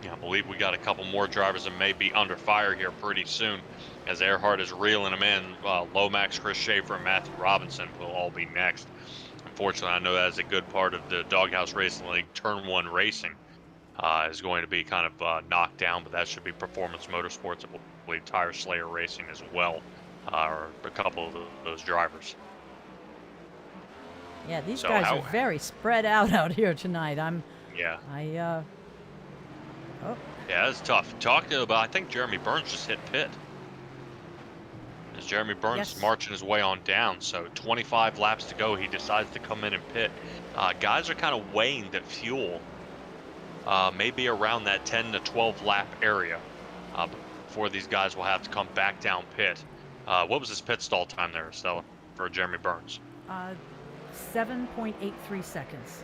S4: Yeah, I believe we got a couple more drivers that may be under fire here pretty soon, as Erhardt is reeling them in. Lomax, Chris Schaefer, and Matthew Robinson will all be next. Unfortunately, I know that is a good part of the Doghouse Racing League. Turn 1 racing is going to be kind of knocked down, but that should be Performance Motorsports. I believe Tire Slayer Racing as well, or a couple of those drivers.
S5: Yeah, these guys are very spread out here tonight.
S4: Yeah.
S5: Oh.
S4: Yeah, it's tough. Talking about, I think Jeremy Burns just hit pit. As Jeremy Burns is marching his way on down, so 25 laps to go, he decides to come in and pit. Guys are kind of weighing that fuel maybe around that 10 to 12 lap area before these guys will have to come back down pit. What was his pit stall time there, Stella, for Jeremy Burns?
S5: 7.83 seconds.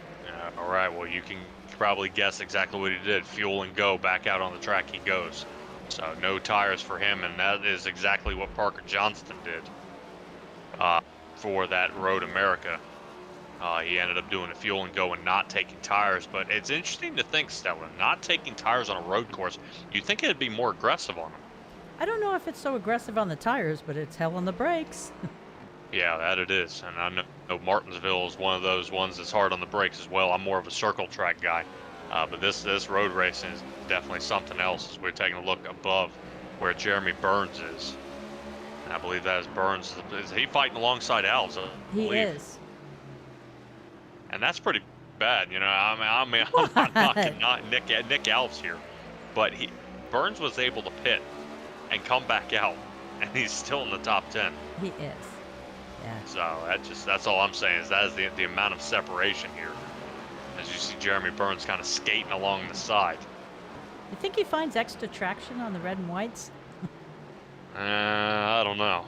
S4: All right, well, you can probably guess exactly what he did. Fuel and go, back out on the track he goes. So no tires for him, and that is exactly what Parker Johnston did for that Road America. He ended up doing a fuel and go and not taking tires, but it's interesting to think, Stella, not taking tires on a road course, you'd think it'd be more aggressive on him.
S5: I don't know if it's so aggressive on the tires, but it's hell on the brakes.
S4: Yeah, that it is, and I know Martinsville is one of those ones that's hard on the brakes as well. I'm more of a circle track guy, but this road racing is definitely something else. As we're taking a look above where Jeremy Burns is, and I believe that is Burns. Is he fighting alongside Alves?
S5: He is,
S4: and that's pretty bad. You know, I'm not knocking Nick Alves here, but Burns was able to pit and come back out, and he's still in the top 10.
S5: He is. Yeah.
S4: So that's all I'm saying, is that is the amount of separation here. As you see Jeremy Burns kind of skating along the side.
S5: You think he finds extra traction on the red and whites?
S4: I don't know.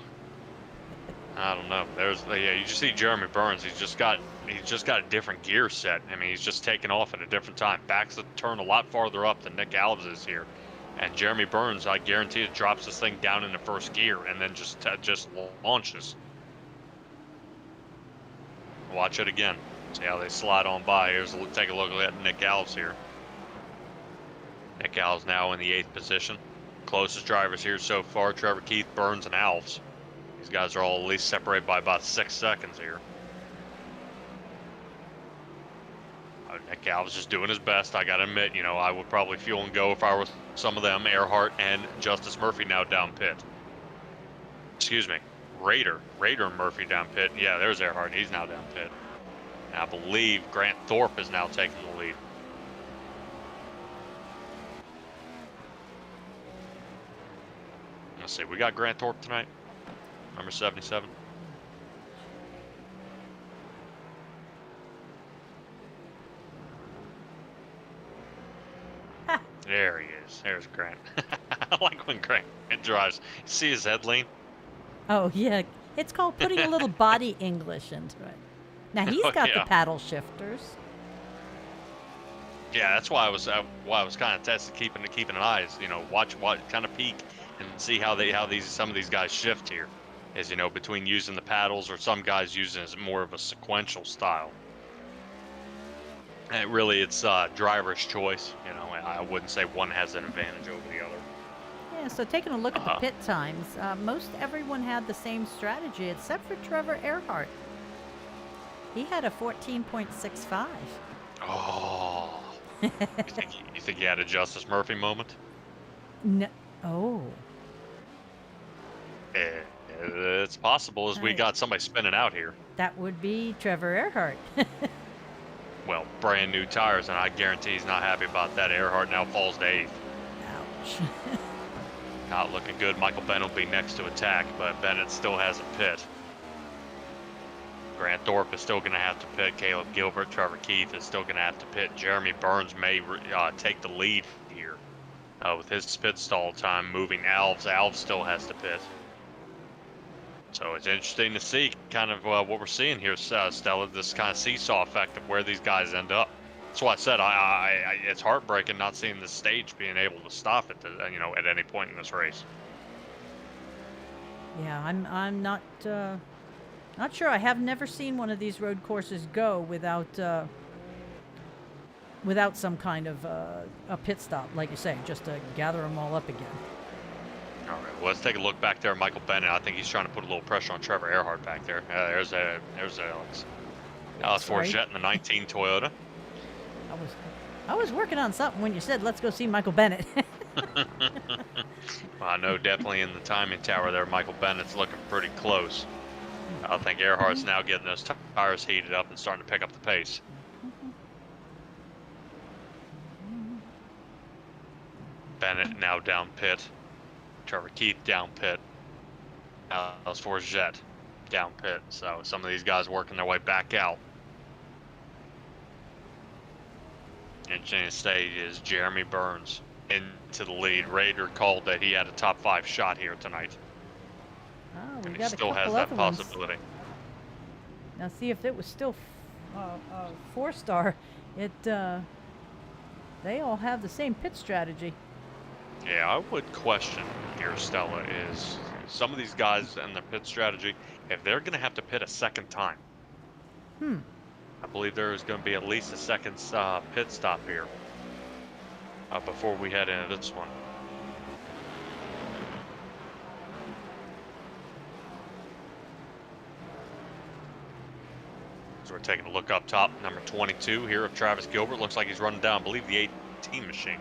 S4: You just see Jeremy Burns. He's just got a different gear set. I mean, he's just taking off at a different time. Backs the turn a lot farther up than Nick Alves is here. And Jeremy Burns, I guarantee it, drops this thing down into first gear and then just launches. Watch it again. See how they slide on by. Take a look at Nick Alves here. Nick Alves now in the 8th position. Closest drivers here so far, Trevor Keith, Burns, and Alves. These guys are all at least separated by about 6 seconds here. Nick Alves just doing his best. I gotta admit, you know, I would probably fuel and go if I were some of them. Erhardt and Justice Murphy now down pit. Excuse me. Raider and Murphy down pit. Yeah, there's Erhardt. He's now down pit. And I believe Grant Thorpe is now taking the lead. Let's see. We got Grant Thorpe tonight. Number 77. There he is. There's Grant. I like when Grant drives. You see his head lean?
S5: Oh, yeah. It's called putting a little body English into it. Now, he's got the paddle shifters.
S4: Yeah, that's why I was kind of testing, keeping an eye, you know, watch, kind of peek and see how some of these guys shift here. Is, you know, between using the paddles or some guys using it as more of a sequential style. And it's driver's choice. You know, I wouldn't say one has an advantage over the other.
S5: Yeah, so taking a look at the pit times, most everyone had the same strategy except for Trevor Erhardt. He had a 14.65.
S4: Oh. You think he had a Justice Murphy moment?
S5: No. Oh.
S4: Eh, It's possible as we
S5: I-
S4: got somebody spinning out here.
S5: That would be Trevor Erhardt.
S4: Well, brand new tires, and I guarantee he's not happy about that. Erhardt now falls to 8th.
S5: Ouch.
S4: Not looking good. Michael Bennett will be next to attack, but Bennett still has a pit. Grant Thorpe is still going to have to pit. Caleb Gilbert, Trevor Keith is still going to have to pit. Jeremy Burns may take the lead here with his pit stall time moving Alves. Alves still has to pit. So it's interesting to see kind of what we're seeing here, Stella, this kind of seesaw effect of where these guys end up. That's why I said it's heartbreaking not seeing the stage being able to stop it, at any point in this race.
S5: Yeah, I'm not sure. I have never seen one of these road courses go without some kind of a pit stop, like you say, just to gather them all up again.
S4: All right, well, let's take a look back there. Michael Bennett, I think he's trying to put a little pressure on Trevor Erhardt back there. There's Alex. Alex Forget in the 19 Toyota.
S5: I was working on something when you said, let's go see Michael Bennett.
S4: Well, I know definitely in the timing tower there, Michael Bennett's looking pretty close. I think Earhart's now getting those tires heated up and starting to pick up the pace. Bennett now down pit. Trevor Keith down pit. Alex Forget down pit. So some of these guys working their way back out. Interesting stage is Jeremy Burns into the lead. Raider called that he had a top 5 shot here tonight.
S5: Oh, we
S4: And he
S5: got
S4: still
S5: a
S4: has
S5: couple
S4: that
S5: other ones.
S4: possibility.
S5: Now, see if it was still 4-star. They all have the same pit strategy.
S4: Yeah, I would question here, Stella, is some of these guys and their pit strategy, if they're going to have to pit a second time. I believe there is going to be at least a second pit stop here before we head into this one. So we're taking a look up top, number 22 here of Travis Gilbert. Looks like he's running down, I believe, the 18 machine.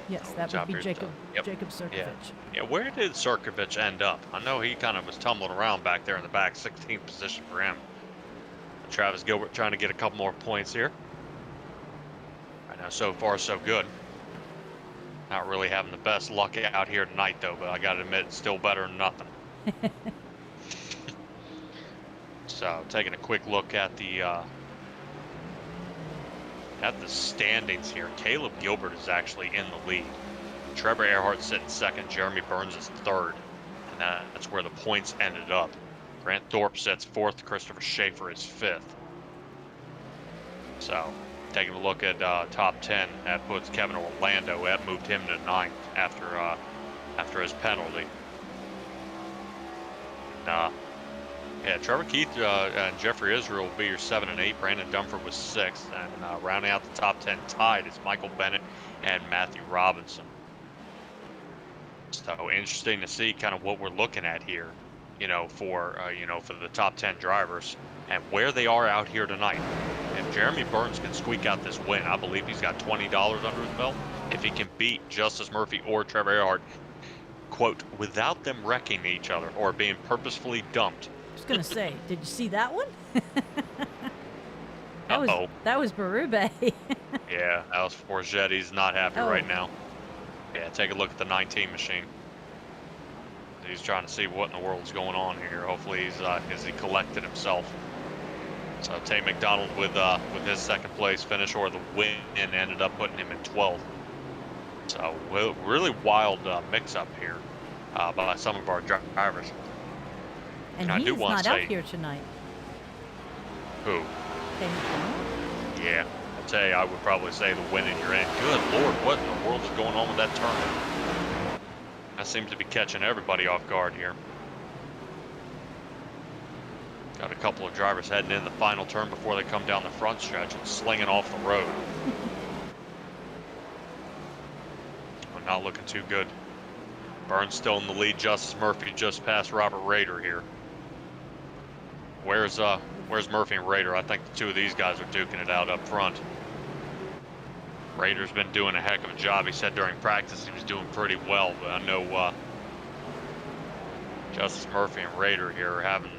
S5: Yes, that would be Jacob Sirkovich.
S4: Yeah, where did Sirkovich end up? I know he kind of was tumbling around back there in the back, 16th position for him. And Travis Gilbert trying to get a couple more points here. Right now, so far, so good. Not really having the best luck out here tonight, though, but I got to admit, it's still better than nothing. So, taking a quick look at the standings here. Caleb Gilbert is actually in the lead. Trevor Erhardt sitting second. Jeremy Burns is third. And that's where the points ended up. Grant Thorpe sits fourth. Christopher Schaefer is fifth. So, taking a look at top 10, that puts Kevin Orlando. That moved him to ninth after his penalty. And, yeah, Trevor Keith and Jeffrey Israel will be your 7 and 8. Brandon Dunford was 6th. And rounding out the top 10 tied is Michael Bennett and Matthew Robinson. So interesting to see kind of what we're looking at here, for the top 10 drivers and where they are out here tonight. If Jeremy Burns can squeak out this win, I believe he's got $20 under his belt. If he can beat Justice Murphy or Trevor Erhardt, quote, without them wrecking each other or being purposefully dumped.
S5: I was gonna say, did you see that one?
S4: Uh-oh.
S5: That was Berube.
S4: Yeah, Alex Forgetti's not happy right now. Yeah, take a look at the 19 machine. He's trying to see what in the world's going on here. Hopefully he collected himself. So Tate McDonald with his second place finish or the win ended up putting him in 12th. So really wild mix-up here by some of our drivers.
S5: And
S4: I
S5: he's
S4: do want
S5: not
S4: to
S5: out
S4: say,
S5: here tonight.
S4: Who? Yeah, I'll tell you, I would probably say the win in your end. Good Lord, what in the world is going on with that turn? That seems to be catching everybody off guard here. Got a couple of drivers heading in the final turn before they come down the front stretch and slinging off the road. Not looking too good. Burns still in the lead. Justice Murphy just past Robert Raider here. Where's Where's Murphy and Raider? I think the two of these guys are duking it out up front. Raider's been doing a heck of a job. He said during practice he was doing pretty well, but I know Justice Murphy and Raider here are having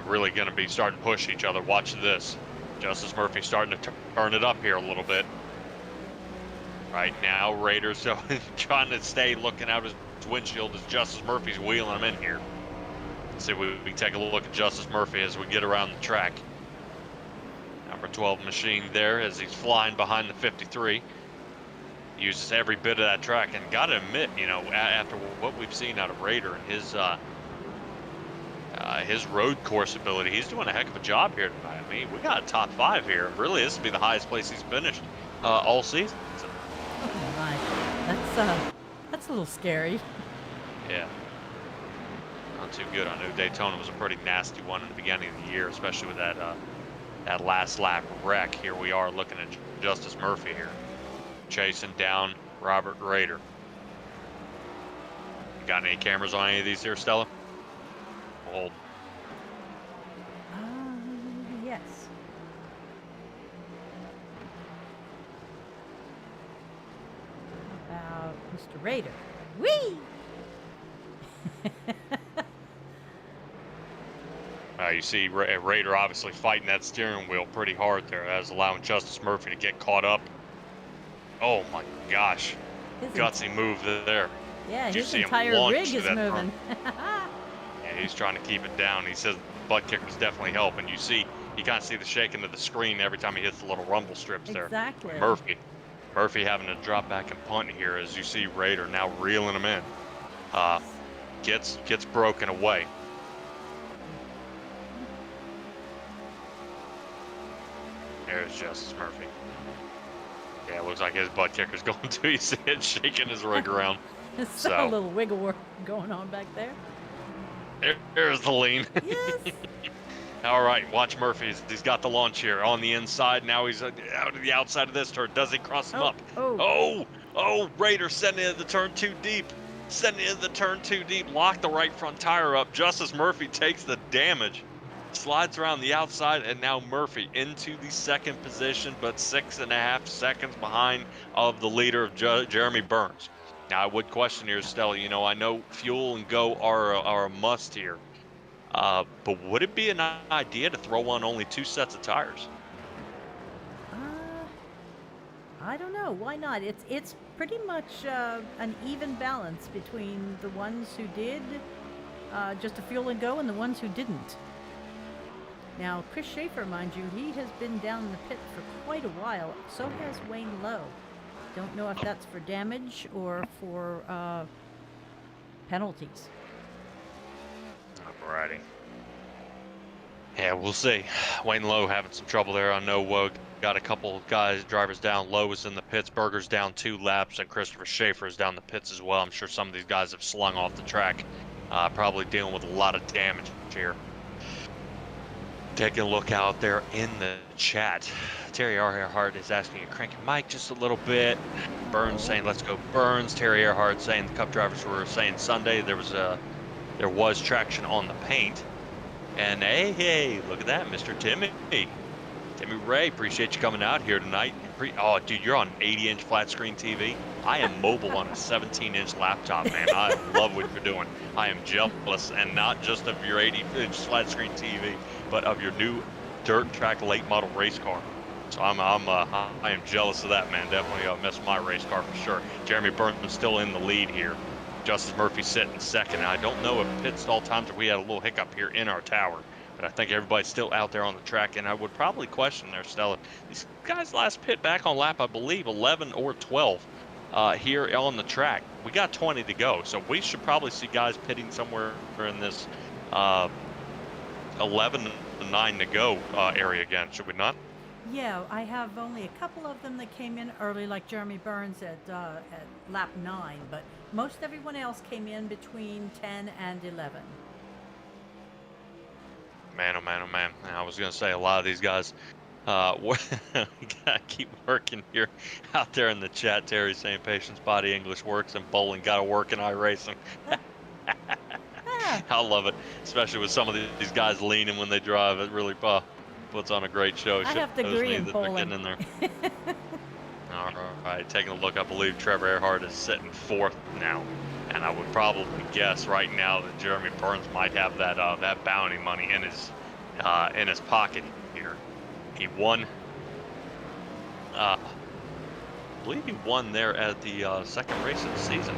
S4: really going to be starting to push each other. Watch this. Justice Murphy starting to turn it up here a little bit. Right now, Raider's trying to stay looking out his windshield as Justice Murphy's wheeling him in here. Let's see if we can take a look at Justice Murphy as we get around the track. Number 12 machine there as he's flying behind the 53. Uses every bit of that track, and gotta admit, you know, after what we've seen out of Raider and his road course ability, he's doing a heck of a job here tonight. I mean, we got a top 5 here. Really, this would be the highest place he's finished all season.
S5: Oh my, that's a little scary.
S4: Yeah, not too good. I know Daytona was a pretty nasty one in the beginning of the year, especially with that that last lap wreck. Here we are looking at Justice Murphy here, chasing down Robert Raider. Got any cameras on any of these here, Stella? Hold.
S5: Yes. About Mr. Raider. Whee!
S4: You see Raider obviously fighting that steering wheel pretty hard there. That's allowing Justice Murphy to get caught up. Oh my gosh. Gutsy move there.
S5: Yeah,
S4: Did
S5: his entire rig is moving.
S4: Yeah, he's trying to keep it down. He says the butt kicker's definitely helping. You kind of see the shaking of the screen every time he hits the little rumble strips there.
S5: Exactly.
S4: Murphy having to drop back and punt here as you see Raider now reeling him in. Gets broken away. There's Justice Murphy. Yeah, it looks like his butt kicker's going to. You see it shaking his rig around.
S5: There's a little wiggle work going on back there.
S4: There's the lean.
S5: Yes.
S4: All right, watch Murphy. He's got the launch here on the inside. Now he's out to the outside of this turn. Does he cross him up? Oh, Raider sending it into the turn too deep. Locked the right front tire up. Justice Murphy takes the damage. Slides around the outside, and now Murphy into the second position, but 6.5 seconds behind of the leader of Jeremy Burns. Now, I would question here, Stella, you know, I know fuel and go are a must here, but would it be an idea to throw on only 2 sets of tires?
S5: I don't know. Why not? It's pretty much an even balance between the ones who did just a fuel and go and the ones who didn't. Now, Chris Schaefer, mind you, he has been down in the pit for quite a while. So has Wayne Lowe. Don't know if that's for damage or for penalties.
S4: Alrighty. Yeah, we'll see. Wayne Lowe having some trouble there. I know got a couple drivers down. Lowe is in the pits. Berger's down 2 laps, and Christopher Schaefer is down the pits as well. I'm sure some of these guys have slung off the track, probably dealing with a lot of damage here. Taking a look out there in the chat. Terry Erhardt is asking you to crank your mic just a little bit. Burns saying, let's go Burns. Terry Erhardt saying the Cup drivers were saying Sunday there was traction on the paint. And hey, look at that, Mr. Timmy Ray, appreciate you coming out here tonight. Oh, dude, you're on 80-inch flat screen TV. I am mobile on a 17-inch laptop, man. I love what you're doing. I am jealous, and not just of your 80-inch flat screen TV, but of your new dirt track late model race car. So I am jealous of that, man. Definitely miss my race car for sure. Jeremy Burns is still in the lead here. Justice Murphy sitting second. And I don't know if pit stall times, if we had a little hiccup here in our tower, but I think everybody's still out there on the track. And I would probably question there, Stella. These guys last pit back on lap, I believe, 11 or 12 here on the track. We got 20 to go, so we should probably see guys pitting somewhere in this 11 to 9 to go area again, should we not?
S5: Yeah, I have only a couple of them that came in early, like Jeremy Burns at lap 9, but most everyone else came in between 10 and 11.
S4: Man, oh man, oh man. I was going to say a lot of these guys, we gotta keep working here out there in the chat. Terry saying patience, body, English works, and bowling gotta work in iRacing. I love it, especially with some of these guys leaning when they drive. It really, puts on a great show.
S5: I have to
S4: Shows
S5: agree
S4: me
S5: in
S4: that they're
S5: polling.
S4: getting in there. All right, taking a look, I believe Trevor Erhardt is sitting fourth now, and I would probably guess right now that Jeremy Burns might have that that bounty money in his pocket here. He won. I believe he won there at the second race of the season.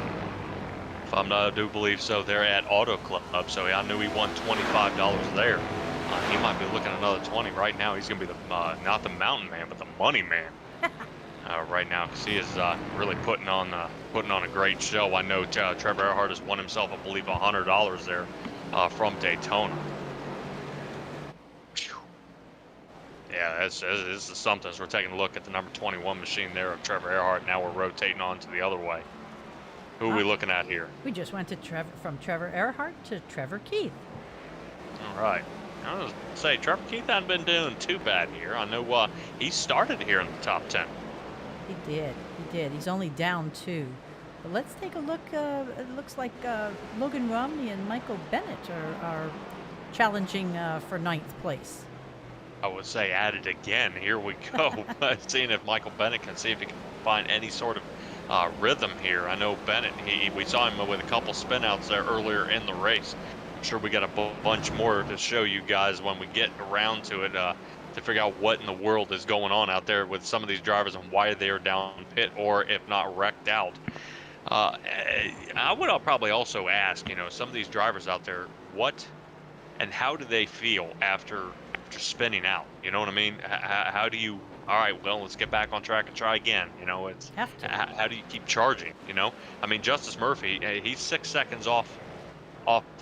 S4: If I'm not, I do believe so. There at Auto Club, so I knew he won $25 there. He might be looking at another 20 right now. He's gonna be the not the mountain man, but the money man right now, because he is really putting on a great show. I know Trevor Erhardt has won himself, I believe, $100 there from Daytona. Phew. Yeah, this is something. So we're taking a look at the number 21 machine there of Trevor Erhardt. Now we're rotating on to the other way. Who are we looking at here?
S5: We just went to from Trevor Erhardt to Trevor Keith.
S4: All right. I was gonna say, Trevor Keith hasn't been doing too bad here. I know he started here in the top 10.
S5: He did. He's only down 2. But let's take a look. It looks like Logan Romney and Michael Bennett are challenging for 9th place.
S4: I would say at it again. Here we go. Seeing if Michael Bennett can see if he can find any sort of rhythm here. I know Bennett, we saw him with a couple spin outs there earlier in the race. I'm sure we got a bunch more to show you guys when we get around to it to figure out what in the world is going on out there with some of these drivers and why they are down pit or if not wrecked out. I would probably also ask, some of these drivers out there, what and how do they feel after spinning out? You know what I mean? How do you, all right, well, let's get back on track and try again. It's how do you keep charging? I mean, Justice Murphy, he's 6 seconds off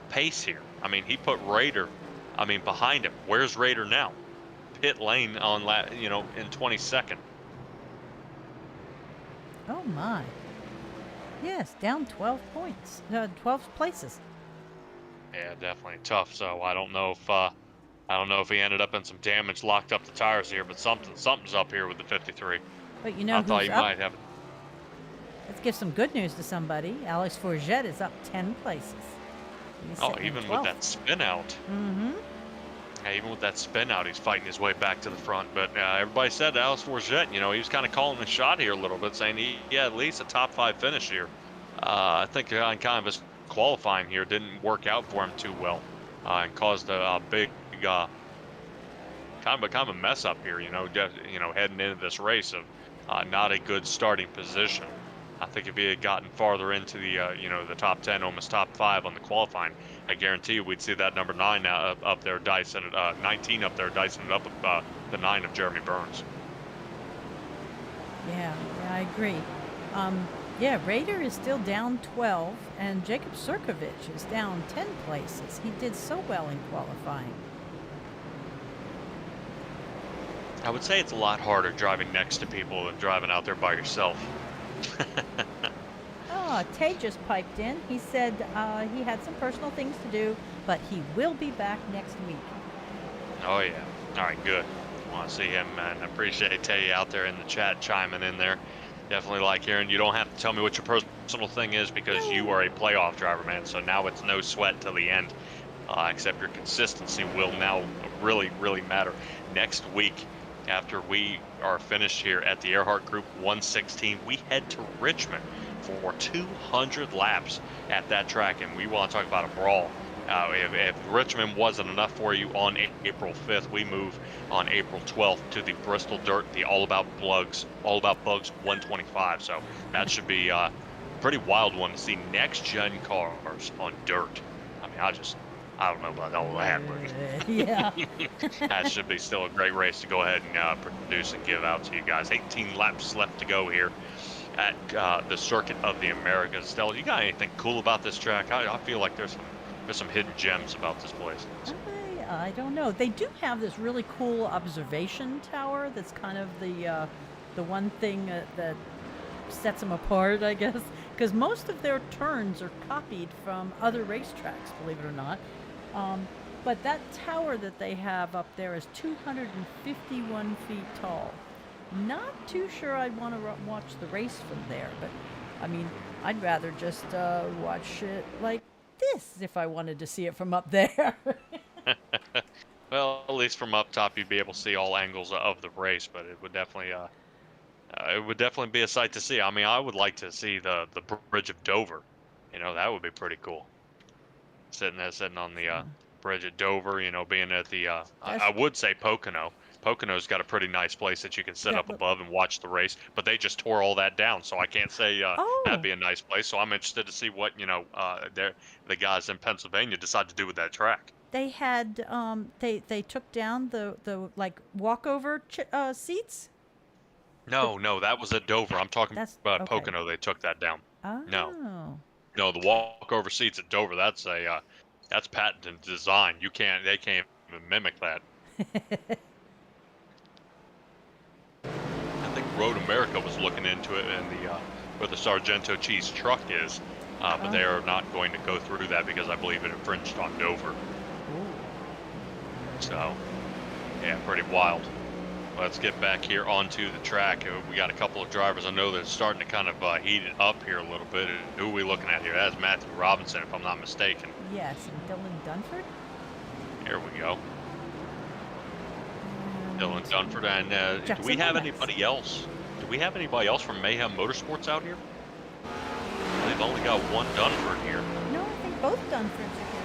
S4: pace here. I mean, he put Raider, behind him. Where's Raider now? Pit lane on in 22nd.
S5: Oh my. Yes, down 12 points, 12 places.
S4: Yeah, definitely tough. So I don't know if he ended up in some damage, locked up the tires here, but something's up here with the 53.
S5: But
S4: I thought he
S5: who's up?
S4: might have.
S5: Let's give some good news to somebody. Alex Forget is up 10 places. He's sitting in
S4: Even
S5: 12th.
S4: with that spin out.
S5: Mm-hmm.
S4: Yeah, even with that spin out, he's fighting his way back to the front. But everybody said Alex Forget, he was kind of calling the shot here a little bit, saying he had at least a top 5 finish here. I think kind of his qualifying here didn't work out for him too well, and caused a big kind of a mess up here. Just, heading into this race of not a good starting position. I think if he had gotten farther into the the top 10, almost top 5 on the qualifying, I guarantee you we'd see that number 9 now up there dicing it, 19 up there dicing it up with the 9 of Jeremy Burns.
S5: Yeah, I agree. Raider is still down 12, and Jacob Surkovich is down 10 places. He did so well in qualifying.
S4: I would say it's a lot harder driving next to people than driving out there by yourself.
S5: Tay just piped in. He said he had some personal things to do, but he will be back next week.
S4: Oh, yeah. All right, good. Want to see him, and I appreciate Tay out there in the chat chiming in there. Definitely like hearing. You don't have to tell me what your personal thing is because you are a playoff driver, man. So now it's no sweat till the end, except your consistency will now really, really matter. Next week, after we are finished here at the Erhardt Group 116, we head to Richmond for 200 laps at that track, and we want to talk about a brawl. If Richmond wasn't enough for you on April 5th, we move on April 12th to the Bristol Dirt, the All About Bugs 125. So that should be a pretty wild one to see next-gen cars on dirt. I don't know about all that, but
S5: Yeah.
S4: that should be still a great race to go ahead and produce and give out to you guys. 18 laps left to go here at the Circuit of the Americas. Stella, you got anything cool about this track? I feel like there's some hidden gems about this place.
S5: I don't know. They do have this really cool observation tower that's kind of the one thing that sets them apart, I guess, because most of their turns are copied from other racetracks, believe it or not. But that tower that they have up there is 251 feet tall. Not too sure I'd want to watch the race from there, but I'd rather just watch it like this if I wanted to see it from up there.
S4: Well, at least from up top, you'd be able to see all angles of the race. But it would definitely be a sight to see. I mean, I would like to see the bridge of Dover. That would be pretty cool. Sitting on the bridge at Dover. Being at the I would say Pocono. Pocono's got a pretty nice place that you can sit up above and watch the race, but they just tore all that down, so I can't say that'd be a nice place. So I'm interested to see what the guys in Pennsylvania decide to do with that track.
S5: They had they took down the like walkover seats.
S4: No, that was at Dover. I'm talking about
S5: okay.
S4: Pocono. They took that down.
S5: Oh.
S4: No, the walkover seats at Dover. That's patented design. They can't even mimic that. I think Road America was looking into it, and where the Sargento cheese truck is, but they are not going to go through that because I believe it infringed on Dover.
S5: Ooh.
S4: So, yeah, pretty wild. Let's get back here onto the track. We got a couple of drivers. I know they're starting to kind of heat it up here a little bit. Who are we looking at here? That's Matthew Robinson, if I'm not mistaken.
S5: Yes, and Dylan Dunford.
S4: Here we go. Dylan Dunford. And do we have anybody else? Do we have anybody else from Mayhem Motorsports out here? They've only got one Dunford here.
S5: No, I think both Dunfords are here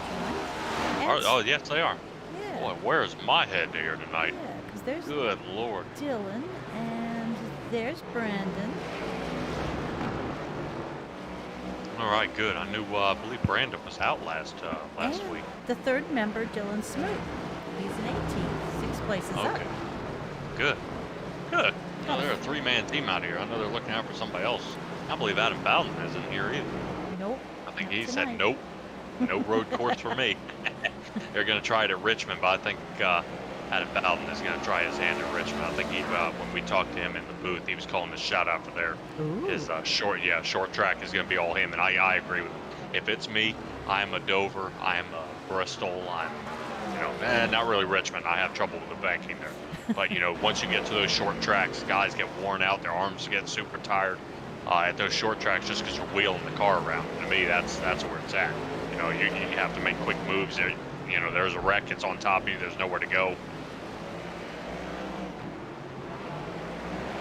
S5: tonight.
S4: Oh, yes, they are.
S5: Yeah.
S4: Boy, where's my head here tonight?
S5: Yeah, because there's
S4: Good Lord.
S5: Dylan, and there's Brandon.
S4: All right, good. I believe Brandon was out last week.
S5: The third member, Dylan Smoot. He's an 18th, 6 places up.
S4: Okay. Good. Good. No, they're a 3-man team out here. I know they're looking out for somebody else. I believe Adam Bowden isn't here either.
S5: Nope.
S4: I think he said nope. No road course for me. They're going to try it at Richmond, but I think Adam Bowden is going to try his hand at Richmond. I think when we talked to him in the booth, he was calling a shout out for there. His short track is going to be all him, and I agree with him. If it's me, I'm a Dover, I'm a Bristol, I'm not really Richmond. I have trouble with the banking there. But once you get to those short tracks, guys get worn out, their arms get super tired at those short tracks just because you're wheeling the car around. To me, that's where it's at. You have to make quick moves. There's a wreck, it's on top of you, there's nowhere to go.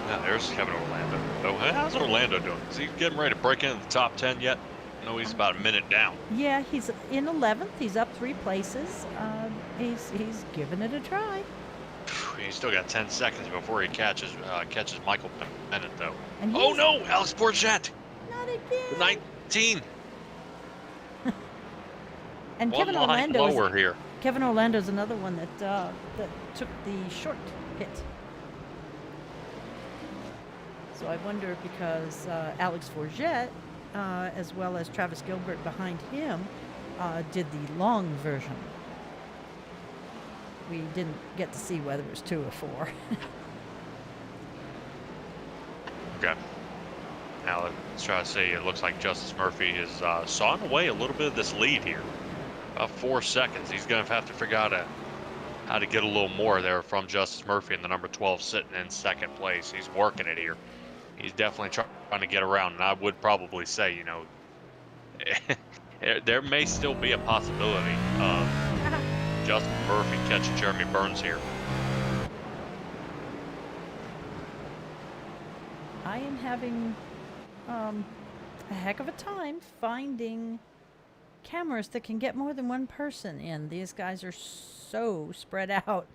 S4: Now there's Kevin Orlando. Oh, how's Orlando doing? Is he getting ready to break into the top 10 yet? No, he's about a minute down.
S5: Yeah, he's in 11th. He's up 3 places. He's giving it a try.
S4: He's still got 10 seconds before he catches Michael Bennett, though.
S5: And
S4: oh no, Alex Bourget!
S5: Not again.
S4: 19.
S5: And
S4: One
S5: Kevin
S4: line lower here.
S5: Kevin Orlando's another one that took the short hit. So I wonder because Alex Bourget, as well as Travis Gilbert behind him, did the long version. We didn't get to see whether it was 2 or 4.
S4: Okay. Now let's try to see. It looks like Justice Murphy is sawing away a little bit of this lead here. About 4 seconds. He's going to have to figure out how to get a little more there from Justice Murphy in the number 12 sitting in second place. He's working it here. He's definitely trying to get around, and I would probably say, there may still be a possibility of Justin Murphy catching Jeremy Burns here.
S5: I am having a heck of a time finding cameras that can get more than one person in. These guys are so spread out.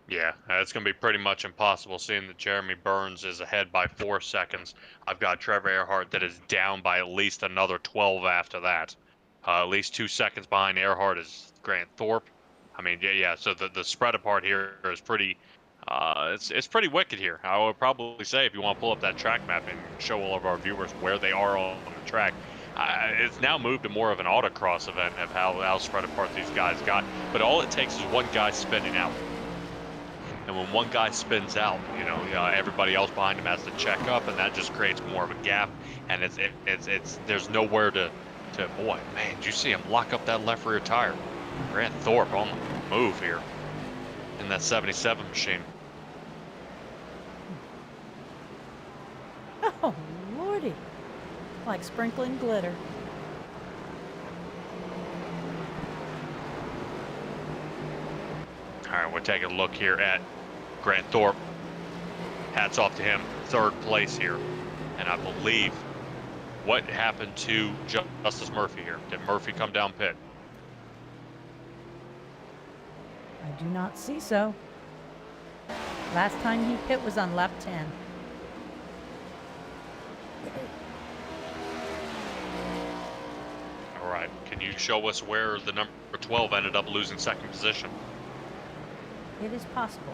S4: Yeah, it's going to be pretty much impossible seeing that Jeremy Burns is ahead by 4 seconds. I've got Trevor Erhardt that is down by at least another 12 after that. At least 2 seconds behind Erhardt is Grant Thorpe. I mean, yeah. So the spread apart here is pretty. It's pretty wicked here. I would probably say if you want to pull up that track map and show all of our viewers where they are on the track. It's now moved to more of an autocross event of how spread apart these guys got. But all it takes is one guy spinning out. And when one guy spins out, everybody else behind him has to check up, and that just creates more of a gap. And there's nowhere to boy, man, did you see him lock up that left rear tire? Grant Thorpe on the move here in that 77 machine.
S5: Oh, Lordy. Like sprinkling glitter.
S4: we're taking a look here at Grant Thorpe. Hats off to him, 3rd place here. And I believe, what happened to Justice Murphy here? Did Murphy come down pit?
S5: I do not see so. Last time he pit was on lap 10.
S4: All right, can you show us where the number 12 ended up losing 2nd position?
S5: It is possible.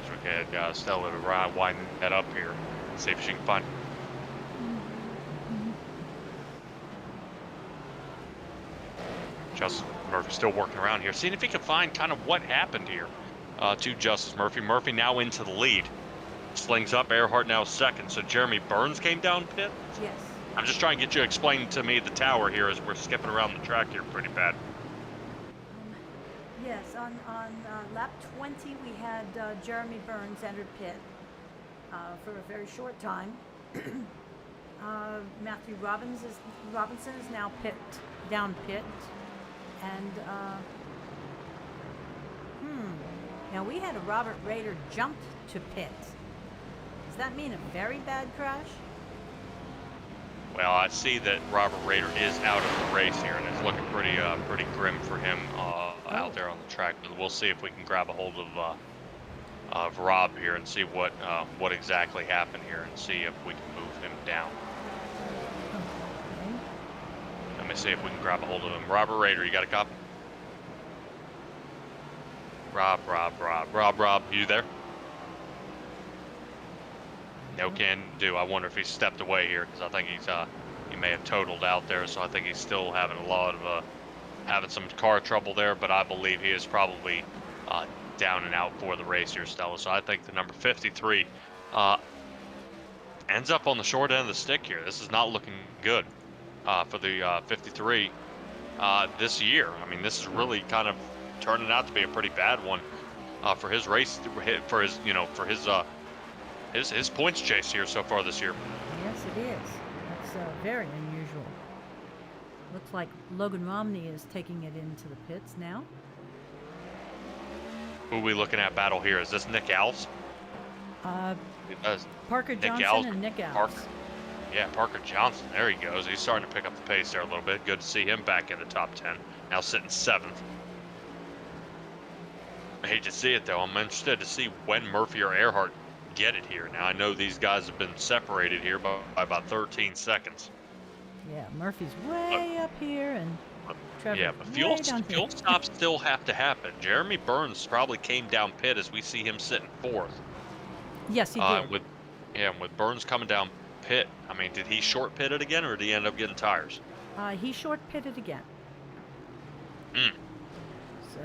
S4: As we get Stella to widen that up here and see if she can find. Justice Murphy still working around here, seeing if he can find kind of what happened here to Justice Murphy. Murphy now into the lead. Slings up, Erhardt now 2nd. So Jeremy Burns came down pit?
S5: Yes.
S4: I'm just trying to get you to explain to me the tower here as we're skipping around the track here pretty bad.
S5: Yes, on lap 20 we had Jeremy Burns entered pit for a very short time. Matthew Robinson is now down pit. And, now we had a Robert Rader jumped to pit. Does that mean a very bad crash?
S4: Well, I see that Robert Rader is out of the race here, and it's looking pretty grim for him out there on the track. But we'll see if we can grab a hold of Rob here and see what exactly happened here, and see if we can move him down.
S5: Okay.
S4: Let me see if we can grab a hold of him. Robert Rader, you got a copy? Rob, you there? No can do. I wonder if he stepped away here, because I think he may have totaled out there. So I think he's still having a lot of having some car trouble there. But I believe he is probably down and out for the race here, Stella. So I think the number 53 ends up on the short end of the stick here. This is not looking good for the 53 this year. I mean, this is really kind of turning out to be a pretty bad one for his race, for his points chase here so far this year.
S5: Yes, it is. That's very unusual. Looks like Logan Romney is taking it into the pits now.
S4: Who are we looking at battle here? Is this Nick Alves?
S5: Parker Johnson
S4: Alves,
S5: and Nick Alves.
S4: Parker. Yeah, Parker Johnson. There he goes. He's starting to pick up the pace there a little bit. Good to see him back in the top 10. Now sitting 7th. I hate to see it, though. I'm interested to see when Murphy or Erhardt get it here. Now, I know these guys have been separated here by about 13 seconds.
S5: Yeah, Murphy's way up here, and Trevor.
S4: Yeah, but
S5: way
S4: fuel
S5: down here.
S4: stops still have to happen. Jeremy Burns probably came down pit as we see him sitting 4th.
S5: Yes, he did.
S4: With Burns coming down pit, I mean, did he short pit it again, or did he end up getting tires?
S5: He short pitted again.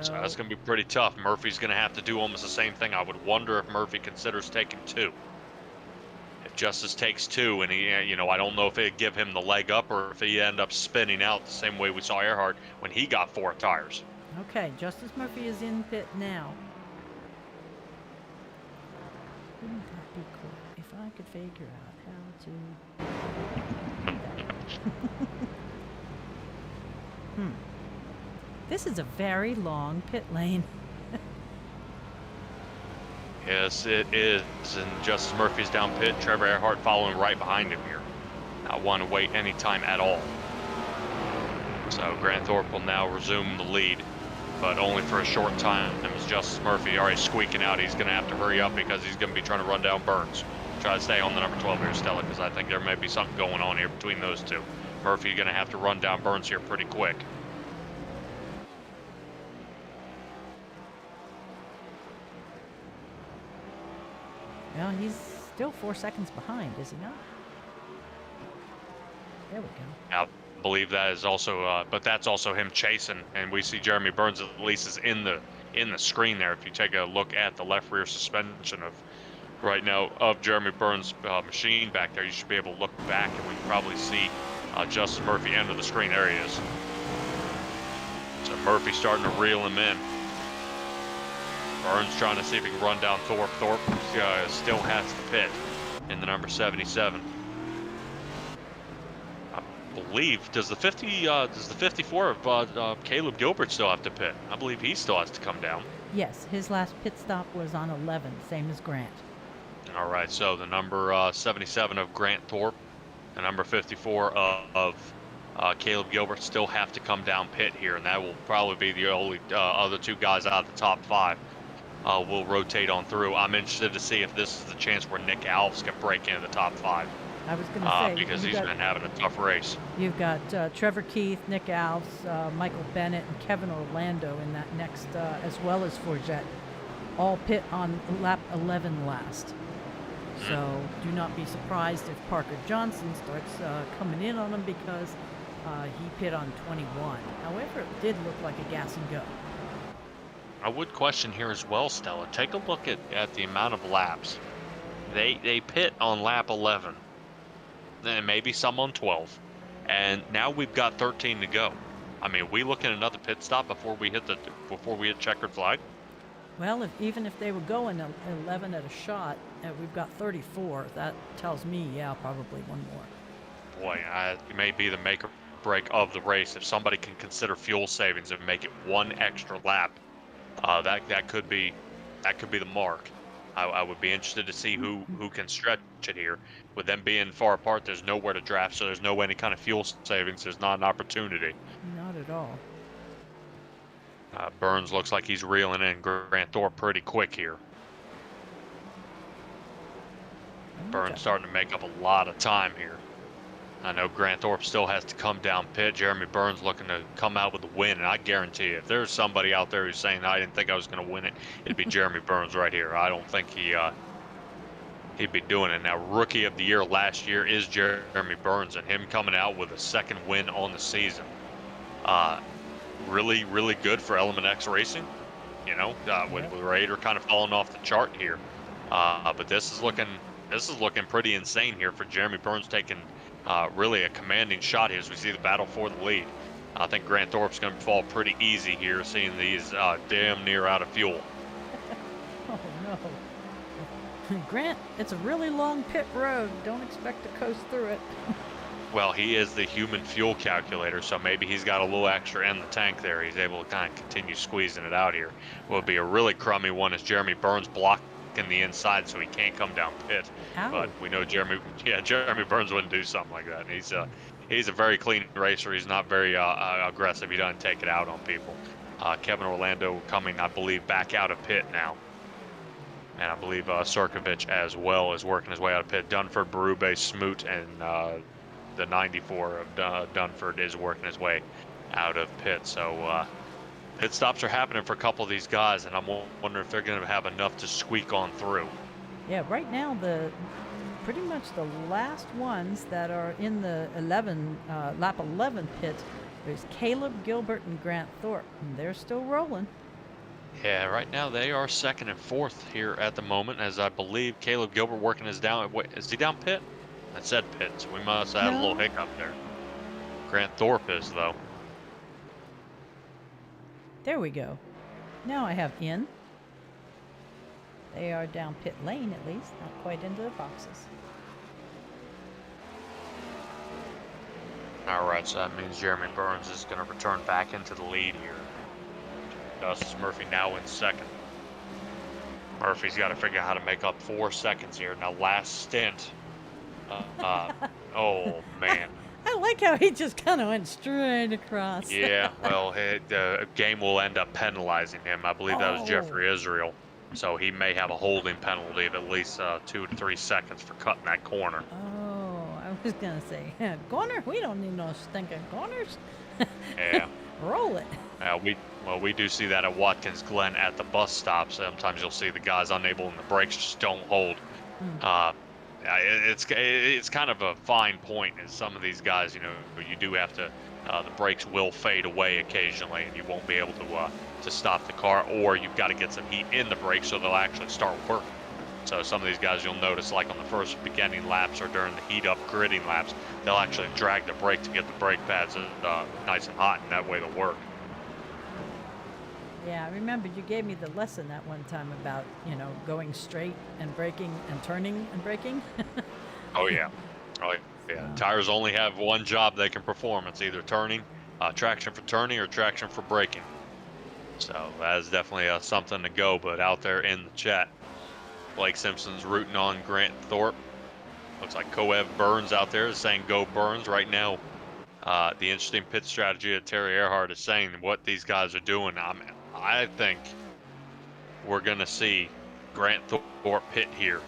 S4: So that's going to be pretty tough. Murphy's going to have to do almost the same thing. I would wonder if Murphy considers taking 2. If Justice takes 2, and he, I don't know if it'd give him the leg up or if he end up spinning out the same way we saw Erhardt when he got 4 tires.
S5: Okay, Justice Murphy is in pit now. Wouldn't that be cool if I could figure out how to do that? This is a very long pit lane.
S4: Yes, it is. And Justice Murphy's down pit. Trevor Erhardt following right behind him here. Not want to wait any time at all. So Grant Thorpe will now resume the lead, but only for a short time. As Justice Murphy already squeaking out, he's going to have to hurry up because he's going to be trying to run down Burns. Try to stay on the number 12 here, Stella, because I think there may be something going on here between those two. Murphy going to have to run down Burns here pretty quick.
S5: Well, he's still 4 seconds behind, is he not? There we go.
S4: I believe that is also, but that's also him chasing, and we see Jeremy Burns at least is in the screen there. If you take a look at the left rear suspension of right now of Jeremy Burns' machine back there, you should be able to look back, and we can probably see Justice Murphy enter the screen. There he is. So Murphy starting to reel him in. Burns trying to see if he can run down Thorpe. Thorpe still has to pit in the number 77. believe, does the 54 of Caleb Gilbert still have to pit? I believe he still has to come down.
S5: Yes, his last pit stop was on 11, same as Grant.
S4: All right, so the number 77 of Grant Thorpe, the number 54 of Caleb Gilbert still have to come down pit here, and that will probably be the only other two guys out of the top 5. Will rotate on through. I'm interested to see if this is the chance where Nick Alves can break into the top 5.
S5: I was going to say,
S4: because he's been having a tough race.
S5: You've got Trevor Keith, Nick Alves, Michael Bennett, and Kevin Orlando in that next, as well as Forget, all pit on lap 11 last. So do not be surprised if Parker Johnson starts coming in on him because he pit on 21. However, it did look like a gas and go.
S4: I would question here as well, Stella. Take a look at the amount of laps. They pit on lap 11. Then maybe some on 12, and now we've got 13 to go. I mean, we looking at another pit stop before we hit checkered flag?
S5: Well, even if they were going 11 at a shot, and we've got 34, that tells me, yeah, probably one more.
S4: Boy, it may be the make or break of the race. If somebody can consider fuel savings and make it one extra lap, that could be the mark. I would be interested to see who can stretch it here. With them being far apart, there's nowhere to draft, so there's no any kind of fuel savings. There's not an opportunity.
S5: Not at all.
S4: Burns looks like he's reeling in Grant Thorpe pretty quick here. Burns starting to make up a lot of time here. I know Grant Thorpe still has to come down pit. Jeremy Burns looking to come out with a win, and I guarantee you, if there's somebody out there who's saying I didn't think I was going to win it, it'd be Jeremy Burns right here. I don't think he'd be doing it. Now, Rookie of the Year last year is Jeremy Burns, and him coming out with a second win on the season, really, really good for Element X Racing. You know, with Raider kind of falling off the chart here, but this is looking pretty insane here for Jeremy Burns taking. Really a commanding shot here as we see the battle for the lead. I think Grant Thorpe's going to fall pretty easy here, seeing these damn near out of fuel.
S5: Oh, no. Grant, it's a really long pit road. Don't expect to coast through it.
S4: Well, he is the human fuel calculator, so maybe he's got a little extra in the tank there. He's able to kind of continue squeezing it out here. Will be a really crummy one as Jeremy Burns blocking the inside so he can't come down pit.
S5: Ow.
S4: But we know Jeremy Burns wouldn't do something like that. He's a very clean racer. He's not very aggressive. He doesn't take it out on people. Kevin Orlando coming, I believe, back out of pit now. And I believe Sirkovich as well is working his way out of pit. Dunford, Berube, Smoot, and the 94 of Dunford is working his way out of pit. So pit stops are happening for a couple of these guys, and I'm wondering if they're going to have enough to squeak on through.
S5: Yeah, right now pretty much the last ones that are in the lap 11 pit, there's Caleb Gilbert and Grant Thorpe, and they're still rolling.
S4: Yeah, right now they are second and fourth here at the moment, as I believe Caleb Gilbert working his down. Wait, is he down pit? I said pit, so we must have had a little hiccup there. Grant Thorpe is, though.
S5: There we go. Now I have in. They are down pit lane at least, not quite into the boxes.
S4: All right, so that means Jeremy Burns is going to return back into the lead here. Justice Murphy now in second. Murphy's got to figure out how to make up 4 seconds here. Now, last stint. Oh, man.
S5: I like how he just kind of went straight across.
S4: Yeah, well, the game will end up penalizing him. I believe that was Jeffrey Israel. So he may have a holding penalty of at least 2 to 3 seconds for cutting that corner.
S5: Oh, I was going to say, corner? We don't need no stinking corners.
S4: Yeah.
S5: Roll it.
S4: We do see that at Watkins Glen at the bus stop. Sometimes you'll see the guys unable and the brakes just don't hold. It's kind of a fine point as some of these guys, you know, you do have to, the brakes will fade away occasionally and you won't be able to stop the car, or you've got to get some heat in the brakes so they'll actually start working. So some of these guys you'll notice, like on the first beginning laps or during the heat up gridding laps, they'll actually drag the brake to get the brake pads nice and hot, and that way they'll work.
S5: Yeah, I remember you gave me the lesson that one time about, you know, going straight and braking and turning and braking.
S4: Oh, yeah. Oh, yeah. Yeah, tires only have one job they can perform. It's either turning, traction for turning, or traction for braking. So that is definitely something to go. But out there in the chat, Blake Simpson's rooting on Grant Thorpe. Looks like Coev Burns out there is saying go Burns right now. The interesting pit strategy that Terry Erhardt is saying what these guys are doing. I think we're going to see Grant Thorpe pit here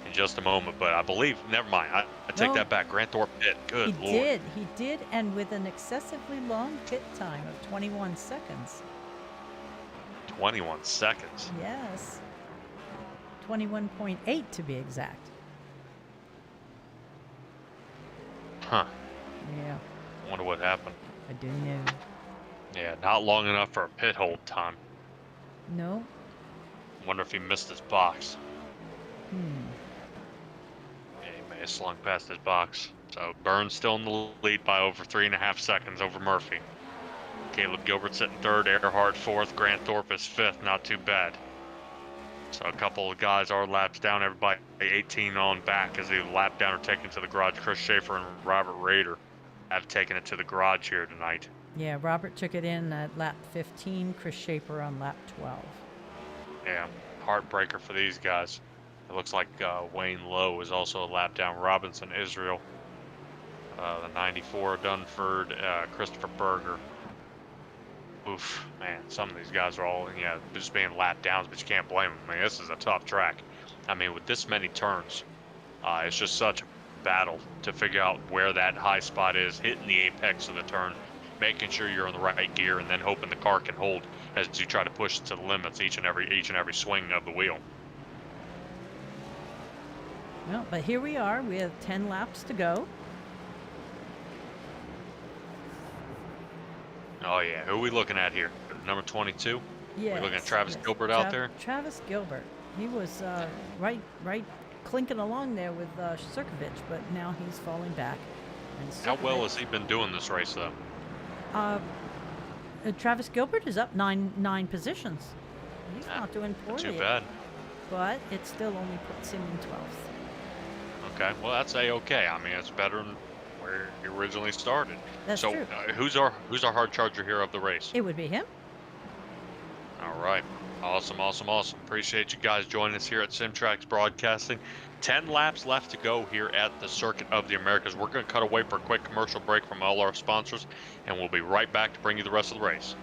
S4: in just a moment, but I believe, never mind, I take that back. Grant Thorpe pit, good Lord.
S5: He did, and with an excessively long pit time of 21 seconds.
S4: 21 seconds?
S5: Yes. 21.8 to be exact.
S4: Huh.
S5: Yeah.
S4: Wonder what happened.
S5: I do know.
S4: Yeah, not long enough for a pit hold time.
S5: No.
S4: Wonder if he missed his box. Yeah, he may have slung past his box. So Burns still in the lead by over 3.5 seconds over Murphy. Caleb Gilbert sitting third, Erhardt fourth, Grant Thorpe is fifth. Not too bad. So a couple of guys are laps down. Everybody 18 on back as they lap down or taken to the garage. Chris Schaefer and Robert Rader have taken it to the garage here tonight.
S5: Yeah, Robert took it in at lap 15, Chris Schaefer on lap 12.
S4: Yeah, heartbreaker for these guys. It looks like Wayne Lowe is also a lap down. Robinson Israel, the 94 Dunford, Christopher Berger. Oof, man, some of these guys are all, just being lap downs, but you can't blame them. I mean, this is a tough track. I mean, with this many turns, it's just such a battle to figure out where that high spot is, hitting the apex of the turn, making sure you're in the right gear, and then hoping the car can hold as you try to push it to the limits each and every swing of the wheel.
S5: Well, but here we are. We have 10 laps to go.
S4: Oh yeah, who are we looking at here? Number 22?
S5: Yeah.
S4: We're looking at Travis Gilbert out there?
S5: Travis Gilbert. He was right clinking along there with Sirkovich, but now he's falling back. And
S4: How well has he been doing this race, though?
S5: Travis Gilbert is up nine positions. He's not doing poorly.
S4: Not too bad.
S5: But it still only puts him in 12th.
S4: Okay, well that's A-okay. I mean, it's better than where he originally started.
S5: That's
S4: so,
S5: true.
S4: Who's our hard charger here of the race?
S5: It would be him.
S4: All right. Awesome. Appreciate you guys joining us here at Simtrax Broadcasting. 10 laps left to go here at the Circuit of the Americas. We're going to cut away for a quick commercial break from all our sponsors, and we'll be right back to bring you the rest of the race.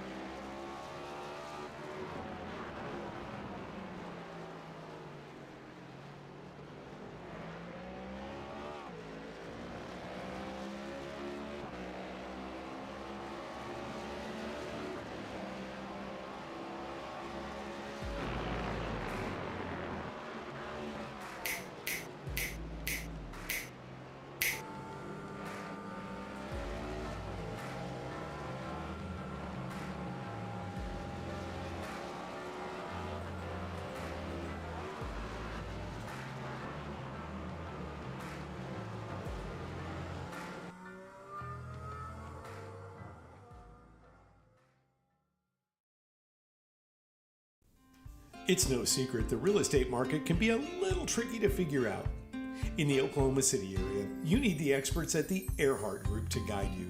S3: It's no secret the real estate market can be a little tricky to figure out. In the Oklahoma City area, you need the experts at the Erhardt Group to guide you.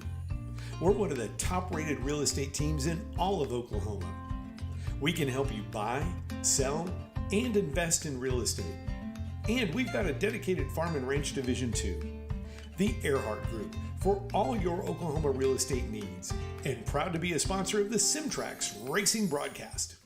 S3: We're one of the top-rated real estate teams in all of Oklahoma. We can help you buy, sell, and invest in real estate. And we've got a dedicated farm and ranch division too. The Erhardt Group for all your Oklahoma real estate needs, and proud to be a sponsor of the Simtrax Racing Broadcast.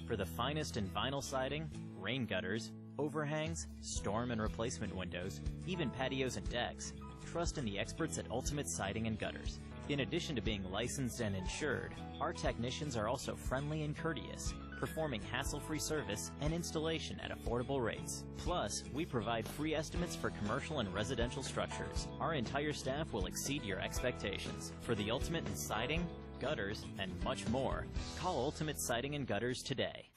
S1: For the finest in vinyl siding, rain gutters, overhangs, storm and replacement windows, even patios and decks, trust in the experts at Ultimate Siding and Gutters. In addition to being licensed and insured, our technicians are also friendly and courteous, performing hassle-free service and installation at affordable rates. Plus, we provide free estimates for commercial and residential structures. Our entire staff will exceed your expectations. For the ultimate in siding, gutters, and much more, call Ultimate Siding and Gutters today.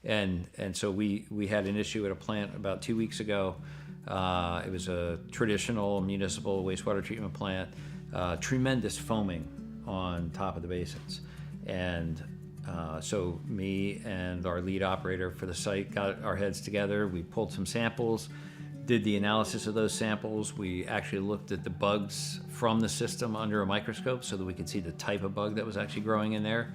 S2: And so we had an issue at a plant about 2 weeks ago. It was a traditional municipal wastewater treatment plant, tremendous foaming on top of the basins. And So me and our lead operator for the site got our heads together. We pulled some samples, did the analysis of those samples. We actually looked at the bugs from the system under a microscope so that we could see the type of bug that was actually growing in there.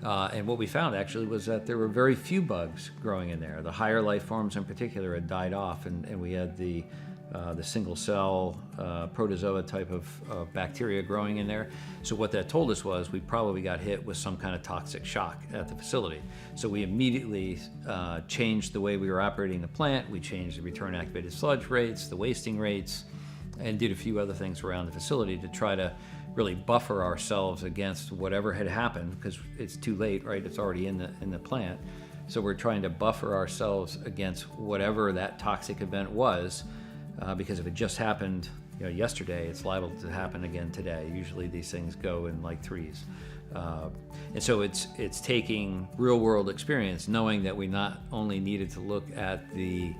S2: And what we found actually was that there were very few bugs growing in there. The higher life forms in particular had died off, and we had the single cell protozoa type of bacteria growing in there. So what that told us was we probably got hit with some kind of toxic shock at the facility. So we immediately changed the way we were operating the plant. We changed the return activated sludge rates, the wasting rates, and did a few other things around the facility to try to really buffer ourselves against whatever had happened, because it's too late, right? It's already in the plant. So we're trying to buffer ourselves against whatever that toxic event was, because if it just happened, yesterday, it's liable to happen again today. Usually these things go in like threes. And so it's taking real world experience, knowing that we not only needed to look at the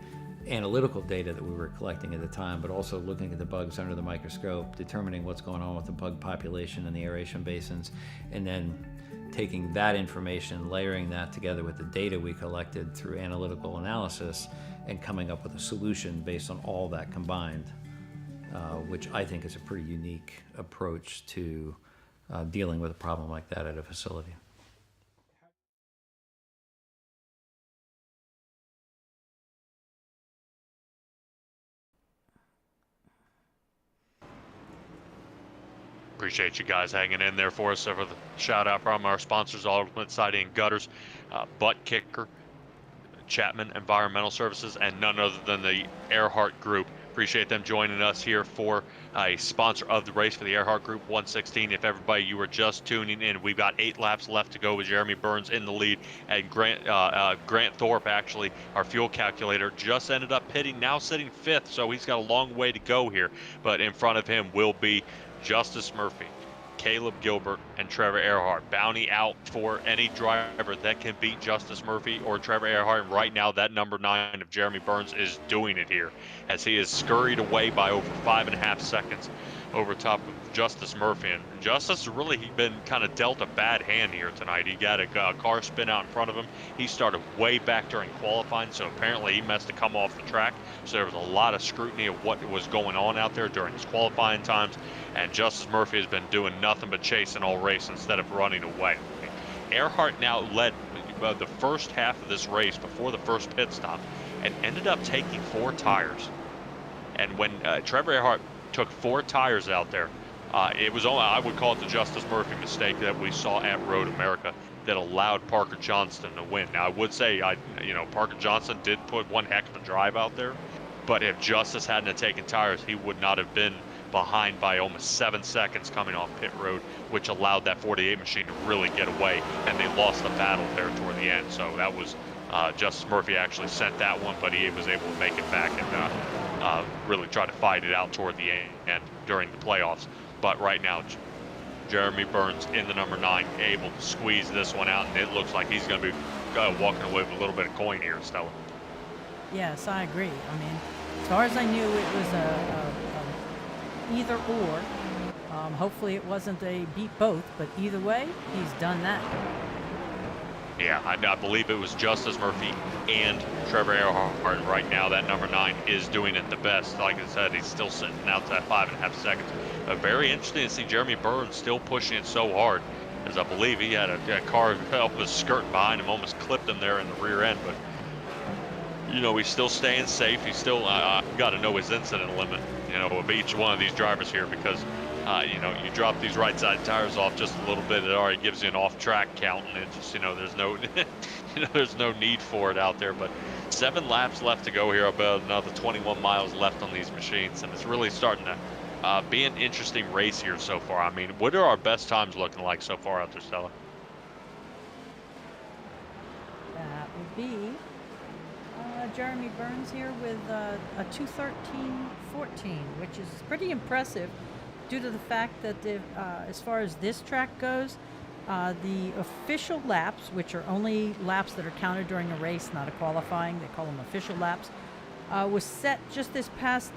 S2: analytical data that we were collecting at the time, but also looking at the bugs under the microscope, determining what's going on with the bug population in the aeration basins, and then taking that information, layering that together with the data we collected through analytical analysis, and coming up with a solution based on all that combined, which I think is a pretty unique approach to dealing with a problem like that at a facility.
S4: Appreciate you guys hanging in there for us. For the shout out from our sponsors, Ultimate Siding and Gutters, Butt Kicker, Chapman Environmental Services, and none other than the Erhardt Group. Appreciate them joining us here for a sponsor of the race for the Erhardt Group 116. If everybody, you were just tuning in, we've got 8 laps left to go with Jeremy Burns in the lead, and Grant Thorpe, actually, our fuel calculator, just ended up pitting, now sitting 5th, so he's got a long way to go here. But in front of him will be Justice Murphy, Caleb Gilbert, and Trevor Erhardt. Bounty out for any driver that can beat Justice Murphy or Trevor Erhardt. And right now, that number 9 of Jeremy Burns is doing it here, as he is scurried away by over 5.5 seconds over top of Justice Murphy. And Justice has really been kind of dealt a bad hand here tonight. He got a car spin out in front of him. He started way back during qualifying, so apparently he must have come off the track. So there was a lot of scrutiny of what was going on out there during his qualifying times. And Justice Murphy has been doing nothing but chasing all race instead of running away. Erhardt now led the first half of this race before the first pit stop and ended up taking 4 tires. And when Trevor Erhardt took 4 tires out there, it was only, I would call it the Justice Murphy mistake that we saw at Road America that allowed Parker Johnston to win. Now I would say, Parker Johnston did put one heck of a drive out there, but if Justice hadn't have taken tires, he would not have been behind by almost 7 seconds coming off pit road, which allowed that 48 machine to really get away, and they lost the battle there toward the end. So that was Justice Murphy actually sent that one, but he was able to make it back and really try to fight it out toward the end during the playoffs. But right now, Jeremy Burns in the number 9, able to squeeze this one out, and it looks like he's going to be walking away with a little bit of coin here, Stella.
S5: Yes, I agree. I mean, as far as I knew, it was a either or. Hopefully it wasn't a beat both, but either way, he's done that.
S4: Yeah, I believe it was Justice Murphy and Trevor Erhardt. Right now, that number 9 is doing it the best. Like I said, he's still sitting out to that 5.5 seconds. Very interesting to see Jeremy Burns still pushing it so hard, as I believe he had a car that was skirting behind him, almost clipped him there in the rear end. But he's still staying safe. He's still got to know his incident limit, of each one of these drivers here, because you drop these right side tires off just a little bit, it already gives you an off track count, and it just, there's no there's no need for it out there. But 7 laps left to go here, about another 21 miles left on these machines, and it's really starting to be an interesting race here so far. I mean, what are our best times looking like so far out there, Stella?
S5: That would be Jeremy Burns here with a 2:13.14, which is pretty impressive due to the fact that as far as this track goes, the official laps, which are only laps that are counted during a race, not a qualifying, they call them official laps, was set just this past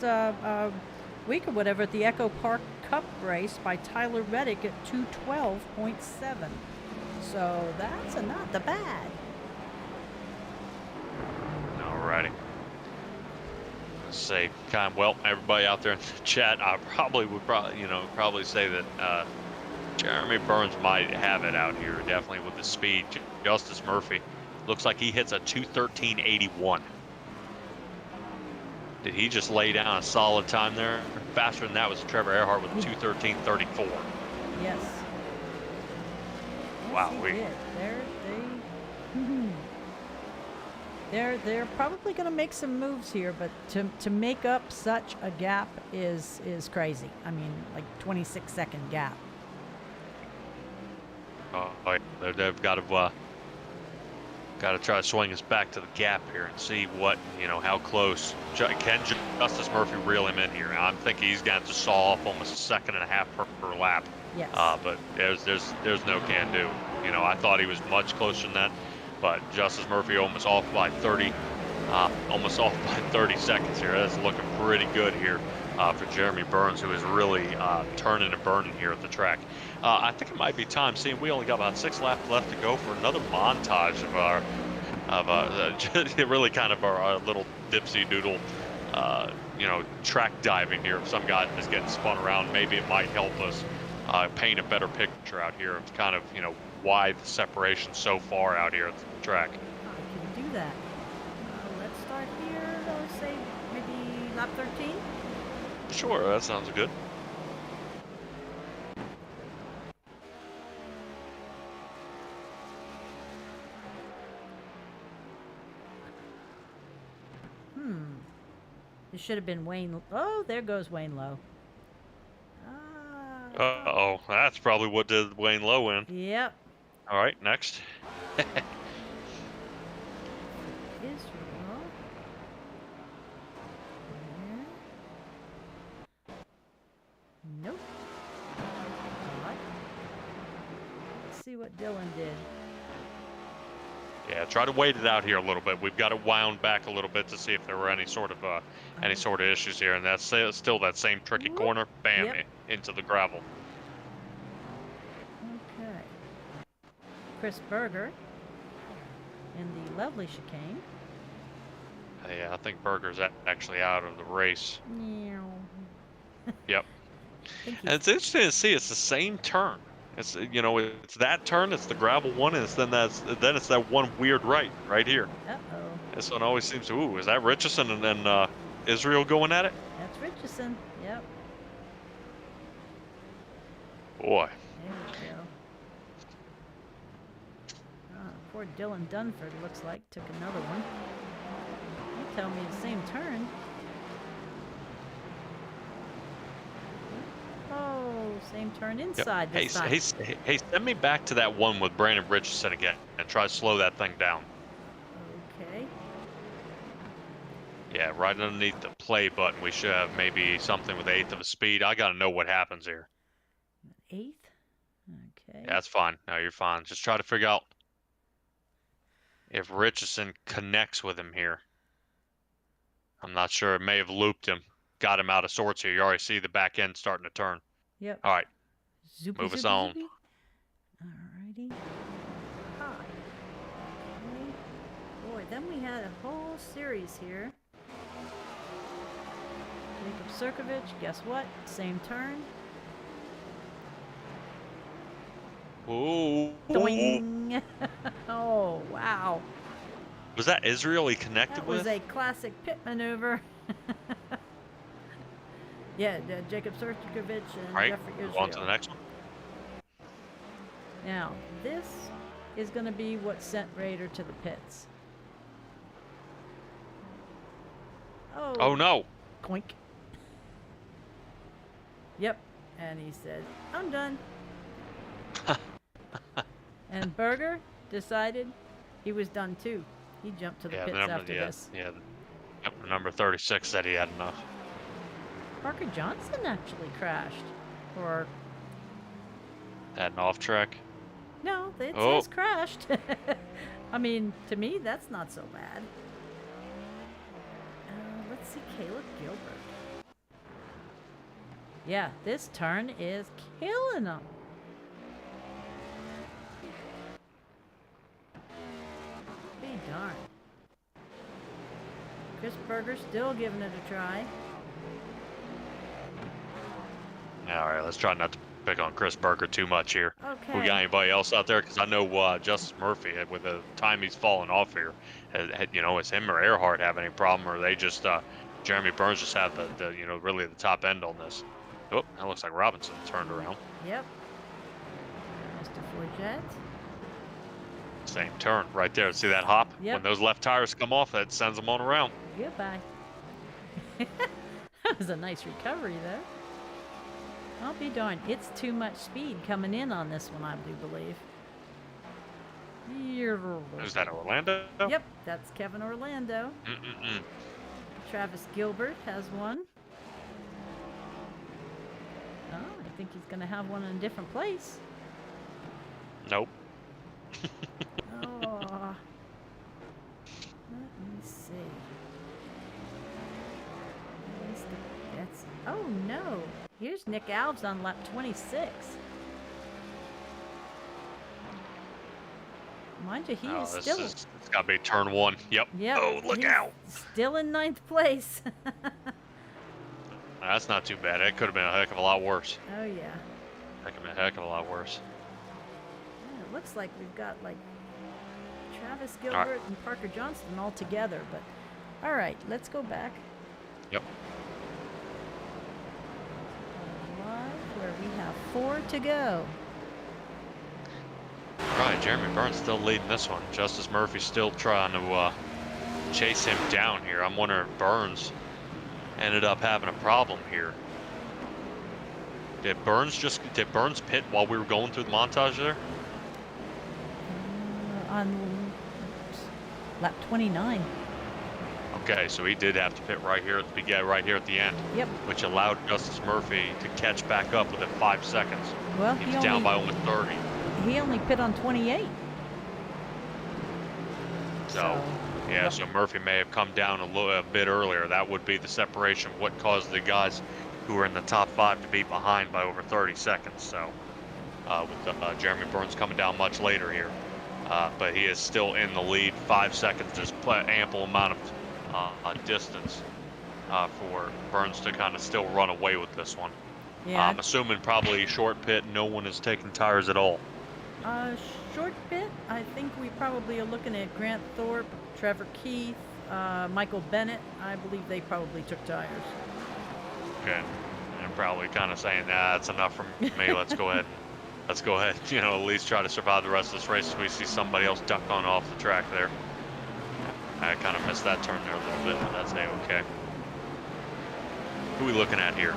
S5: week or whatever at the Echo Park Cup race by Tyler Reddick at 2:12.7. So that's a not the bad.
S4: Alrighty. Let's say, well, everybody out there in the chat, I would probably say that Jeremy Burns might have it out here, definitely with the speed. Justice Murphy looks like he hits a 2:13.81. Did he just lay down a solid time there? Faster than that was Trevor Erhardt with a 2:13.34.
S5: Yes.
S4: Wow,
S5: Yes, he did. They're probably going to make some moves here, but to make up such a gap is crazy. I mean, like 26-second gap.
S4: They've got to try to swing us back to the gap here and see what, how close. Can Justice Murphy reel him in here? I'm thinking he's going to have to saw off almost a second and a half per lap.
S5: Yes.
S4: But there's no can do. I thought he was much closer than that, but Justice Murphy almost off by 30 seconds here. That's looking pretty good here for Jeremy Burns, who is really turning and burning here at the track. I think it might be time, seeing we only got about 6 laps left to go, for another montage of really kind of our little dipsy doodle, track diving here. If some guy is getting spun around, maybe it might help us paint a better picture out here of kind of, why the separation so far out here at the track.
S5: I can do that. Let's start here. Let's say maybe lap 13.
S4: Sure, that sounds good.
S5: It should have been Wayne. Oh, there goes Wayne Lowe.
S4: Uh-oh, that's probably what did Wayne Lowe in.
S5: Yep.
S4: All right, next.
S5: Israel. Nope. God. Let's see what Dylan did.
S4: Yeah, try to wait it out here a little bit. We've got to wound back a little bit to see if there were any sort of issues here, and that's still that same tricky corner. Bam,
S5: Yep.
S4: into the gravel.
S5: Okay. Chris Berger in the lovely chicane.
S4: Yeah, I think Berger's actually out of the race.
S5: Meow.
S4: Yep. And it's interesting to see it's the same turn. It's it's that turn, it's the gravel one, and then it's that one weird right here.
S5: Uh-oh.
S4: This one always seems to, is that Richardson and then Israel going at it?
S5: That's Richardson. Yep.
S4: Boy.
S5: There we go. Poor Dylan Dunford looks like took another one. You tell me the same turn. Oh, same turn inside this time.
S4: Hey, send me back to that one with Brandon Richardson again and try to slow that thing down.
S5: Okay.
S4: Yeah, right underneath the play button, we should have maybe something with 1/8 of a speed. I got to know what happens here.
S5: 1/8? Okay.
S4: Yeah, that's fine. No, you're fine. Just try to figure out if Richardson connects with him here. I'm not sure. It may have looped him. Got him out of sorts here. You already see the back end starting to turn.
S5: Yep.
S4: All right.
S5: Zoopy,
S4: Move us
S5: zoopy,
S4: on.
S5: zoopy. Alrighty. Hi. Okay. Boy, then we had a whole series here. Jacob Sirkovich, guess what? Same turn.
S4: Ooh.
S5: Doing. Oh, wow.
S4: Was that Israel he connected
S5: That
S4: with?
S5: was a classic pit maneuver. Yeah, Jacob Sirkovich and
S4: All right,
S5: Jeffrey Israel.
S4: on to the next one.
S5: Now, this is going to be what sent Raider to the pits.
S4: Oh, no.
S5: Coink. Yep. And he said, I'm done. And Berger decided he was done too. He jumped to the pits after this.
S4: Yeah, number 36 said he had enough.
S5: Parker Johnson actually crashed. Or,
S4: Had an off track.
S5: no, it
S4: Oh.
S5: says crashed. I mean, to me, that's not so bad. Let's see, Caleb Gilbert. Yeah, this turn is killing him. Chris Berger still giving it a try.
S4: All right, let's try not to pick on Chris Berger too much here.
S5: Okay.
S4: We got anybody else out there? Because I know Justice Murphy, with the time he's fallen off here, is him or Erhardt have any problem, or they just Jeremy Burns just have the really the top end on this. Oh, that looks like Robinson turned around.
S5: Yep. Mr. Forget.
S4: Same turn right there. See that hop?
S5: Yep.
S4: When those left tires come off, that sends them on around.
S5: Goodbye. That was a nice recovery there. I'll be darned. It's too much speed coming in on this one, I do believe.
S4: Is that Orlando?
S5: Yep, that's Kevin Orlando. Travis Gilbert has one. Oh, I think he's going to have one in a different place.
S4: Nope.
S5: Oh. Let me see. Oh no. Here's Nick Alves on lap 26. Mind you, he is still.
S4: It's got to be turn 1. Yep. Oh, look out.
S5: Still in 9th place.
S4: That's not too bad. It could have been a heck of a lot worse.
S5: Oh yeah.
S4: That could have been a heck of a lot worse.
S5: Yeah, it looks like we've got like Travis Gilbert and Parker Johnston all together, but all right, let's go back.
S4: Yep.
S5: Where we have 4 to go.
S4: Right, Jeremy Burns still leading this one. Justice Murphy still trying to chase him down here. I'm wondering if Burns ended up having a problem here. Did Burns pit while we were going through the montage there?
S5: On lap 29.
S4: Okay, so he did have to pit right here at the end.
S5: Yep.
S4: Which allowed Justice Murphy to catch back up within 5 seconds.
S5: Well,
S4: he was down by almost 30.
S5: He only pit on 28.
S4: So Murphy may have come down a bit earlier. That would be the separation. What caused the guys who were in the top 5 to be behind by over 30 seconds. So with Jeremy Burns coming down much later here. But he is still in the lead. 5 seconds. There's ample amount of distance for Burns to kind of still run away with this one.
S5: Yeah.
S4: I'm assuming probably short pit, no one is taking tires at all.
S5: Short pit, I think we probably are looking at Grant Thorpe, Trevor Keith, Michael Bennett. I believe they probably took tires.
S4: Okay. And probably kind of saying, that's enough for me. Let's go ahead. At least try to survive the rest of this race. We see somebody else duck on off the track there. I kind of missed that turn there a little bit, but that's okay. Who are we looking at here?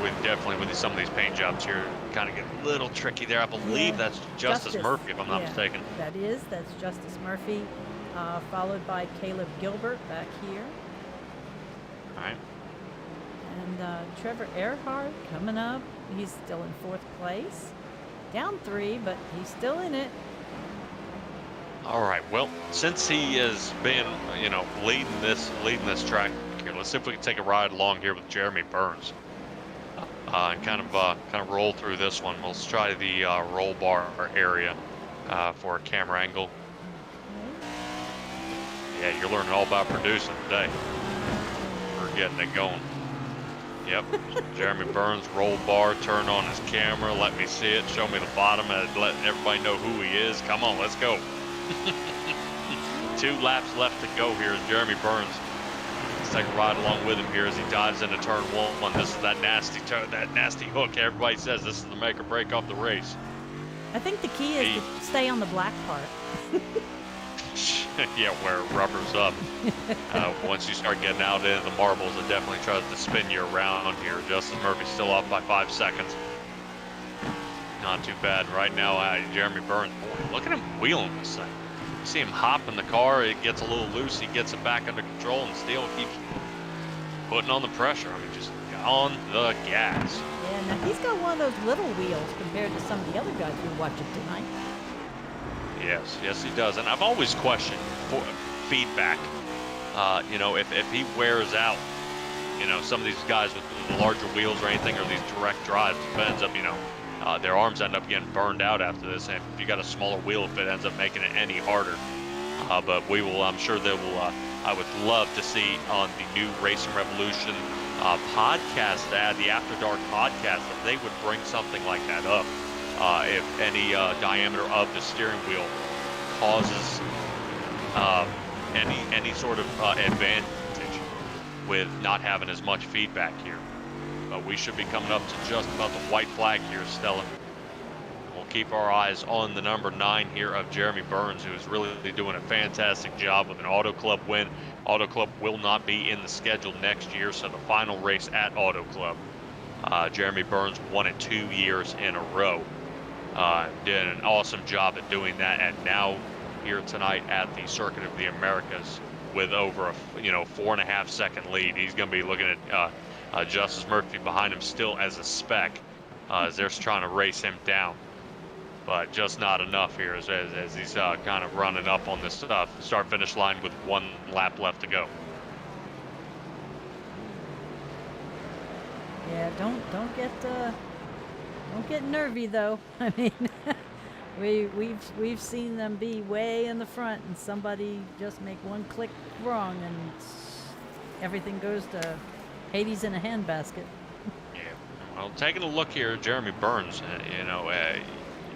S4: With some of these paint jobs here, kind of get a little tricky there. I believe that's Justice Murphy, if I'm not mistaken.
S5: That's Justice Murphy, followed by Caleb Gilbert back here.
S4: All right.
S5: And Trevor Erhardt coming up. He's still in 4th place. Down 3, but he's still in it.
S4: All right. Well, since he has been, leading this track here, let's see if we can take a ride along here with Jeremy Burns, and kind of roll through this one. Let's try the roll bar area for a camera angle. Yeah, you're learning all about producing today. We're getting it going. Yep. Jeremy Burns, roll bar, turn on his camera, let me see it, show me the bottom, and let everybody know who he is. Come on, let's go. 2 laps left to go here as Jeremy Burns. Let's take a ride along with him here as he dives into turn 1. This is that nasty hook. Everybody says this is the make or break of the race.
S5: I think the key is to stay on the black part.
S4: Yeah, where it rubbers up. Once you start getting out into the marbles, it definitely tries to spin you around here. Justice Murphy's still off by 5 seconds. Not too bad right now. Jeremy Burns, boy, look at him wheeling this thing. You see him hop in the car, it gets a little loose, he gets it back under control, and still keeps putting on the pressure. I mean, just on the gas.
S5: Yeah, now he's got one of those little wheels compared to some of the other guys we're watching tonight.
S4: Yes, he does. And I've always questioned feedback. If he wears out, some of these guys with the larger wheels or anything, or these direct drives, if it ends up, their arms end up getting burned out after this. And if you got a smaller wheel, if it ends up making it any harder. But I'm sure they will I would love to see on the new Racing Revolution podcast, the After Dark podcast, if they would bring something like that up. If any diameter of the steering wheel causes any sort of advantage with not having as much feedback here. But we should be coming up to just about the white flag here, Stella. We'll keep our eyes on the number 9 here of Jeremy Burns, who is really doing a fantastic job with an Auto Club win. Auto Club will not be in the schedule next year, so the final race at Auto Club, Jeremy Burns won it 2 years in a row. Did an awesome job at doing that, and now here tonight at the Circuit of the Americas with over a 4.5 second lead. He's going to be looking at Justice Murphy behind him still as a spec, as they're trying to race him down. But just not enough here as he's kind of running up on this start-finish line with 1 lap left to go.
S5: Yeah, don't get nervy though. I mean, we've seen them be way in the front, and somebody just make one click wrong, and everything goes to Hades in a handbasket.
S4: Yeah. Well, taking a look here, Jeremy Burns,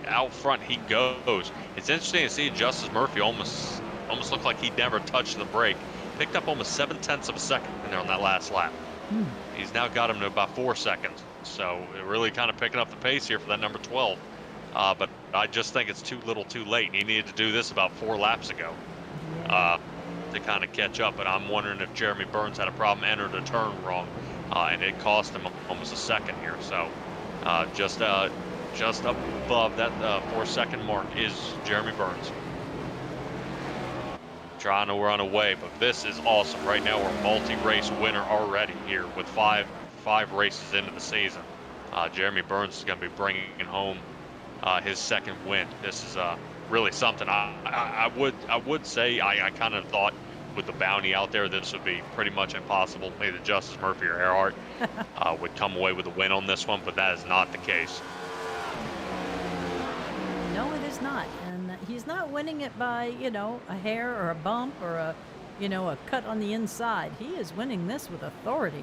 S4: out front he goes. It's interesting to see Justice Murphy almost looked like he never touched the brake. Picked up almost 0.7 of a second there on that last lap. He's now got him to about 4 seconds. So really kind of picking up the pace here for that number 12. But I just think it's too little too late. He needed to do this about 4 laps ago to kind of catch up. But I'm wondering if Jeremy Burns had a problem, entered a turn wrong, and it cost him almost a second here. So just above that 4-second mark is Jeremy Burns. Trying to run away, but this is awesome. Right now we're multi-race winner already here with five races into the season. Jeremy Burns is going to be bringing home his second win. This is really something. I would say I kind of thought with the bounty out there this would be pretty much impossible. Either Justice Murphy or Erhardt would come away with a win on this one, but that is not the case.
S5: No, it is not, and he's not winning it by a hair or a bump or a cut on the inside. He is winning this with authority.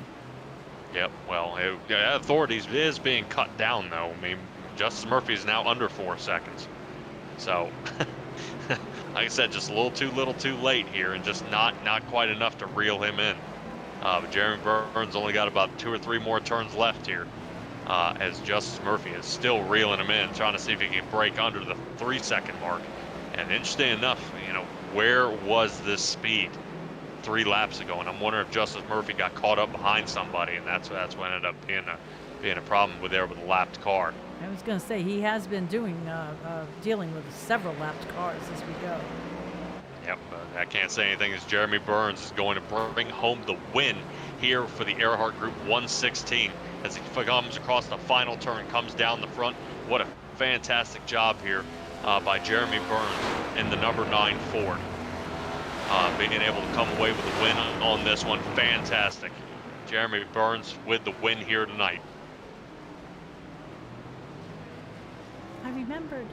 S5: Yep. Well,
S4: authority is being cut down though. I mean, Justice Murphy is now under 4 seconds. So, like I said, just a little too late here, and just not quite enough to reel him in. But Jeremy Burns only got about 2 or 3 more turns left here. As Justice Murphy is still reeling him in, trying to see if he can break under the 3-second mark. And interesting enough, where was this speed 3 laps ago? And I'm wondering if Justice Murphy got caught up behind somebody, and that's what ended up being a problem with a lapped car.
S5: I was going to say he has been dealing with several lapped cars as we go.
S4: Yep, I can't say anything as Jeremy Burns is going to bring home the win here for the Erhardt Group 116 as he comes across the final turn, comes down the front. What a fantastic job here by Jeremy Burns in the number 9 Ford. Being able to come away with a win on this one, fantastic. Jeremy Burns with the win here tonight.
S5: I remembered.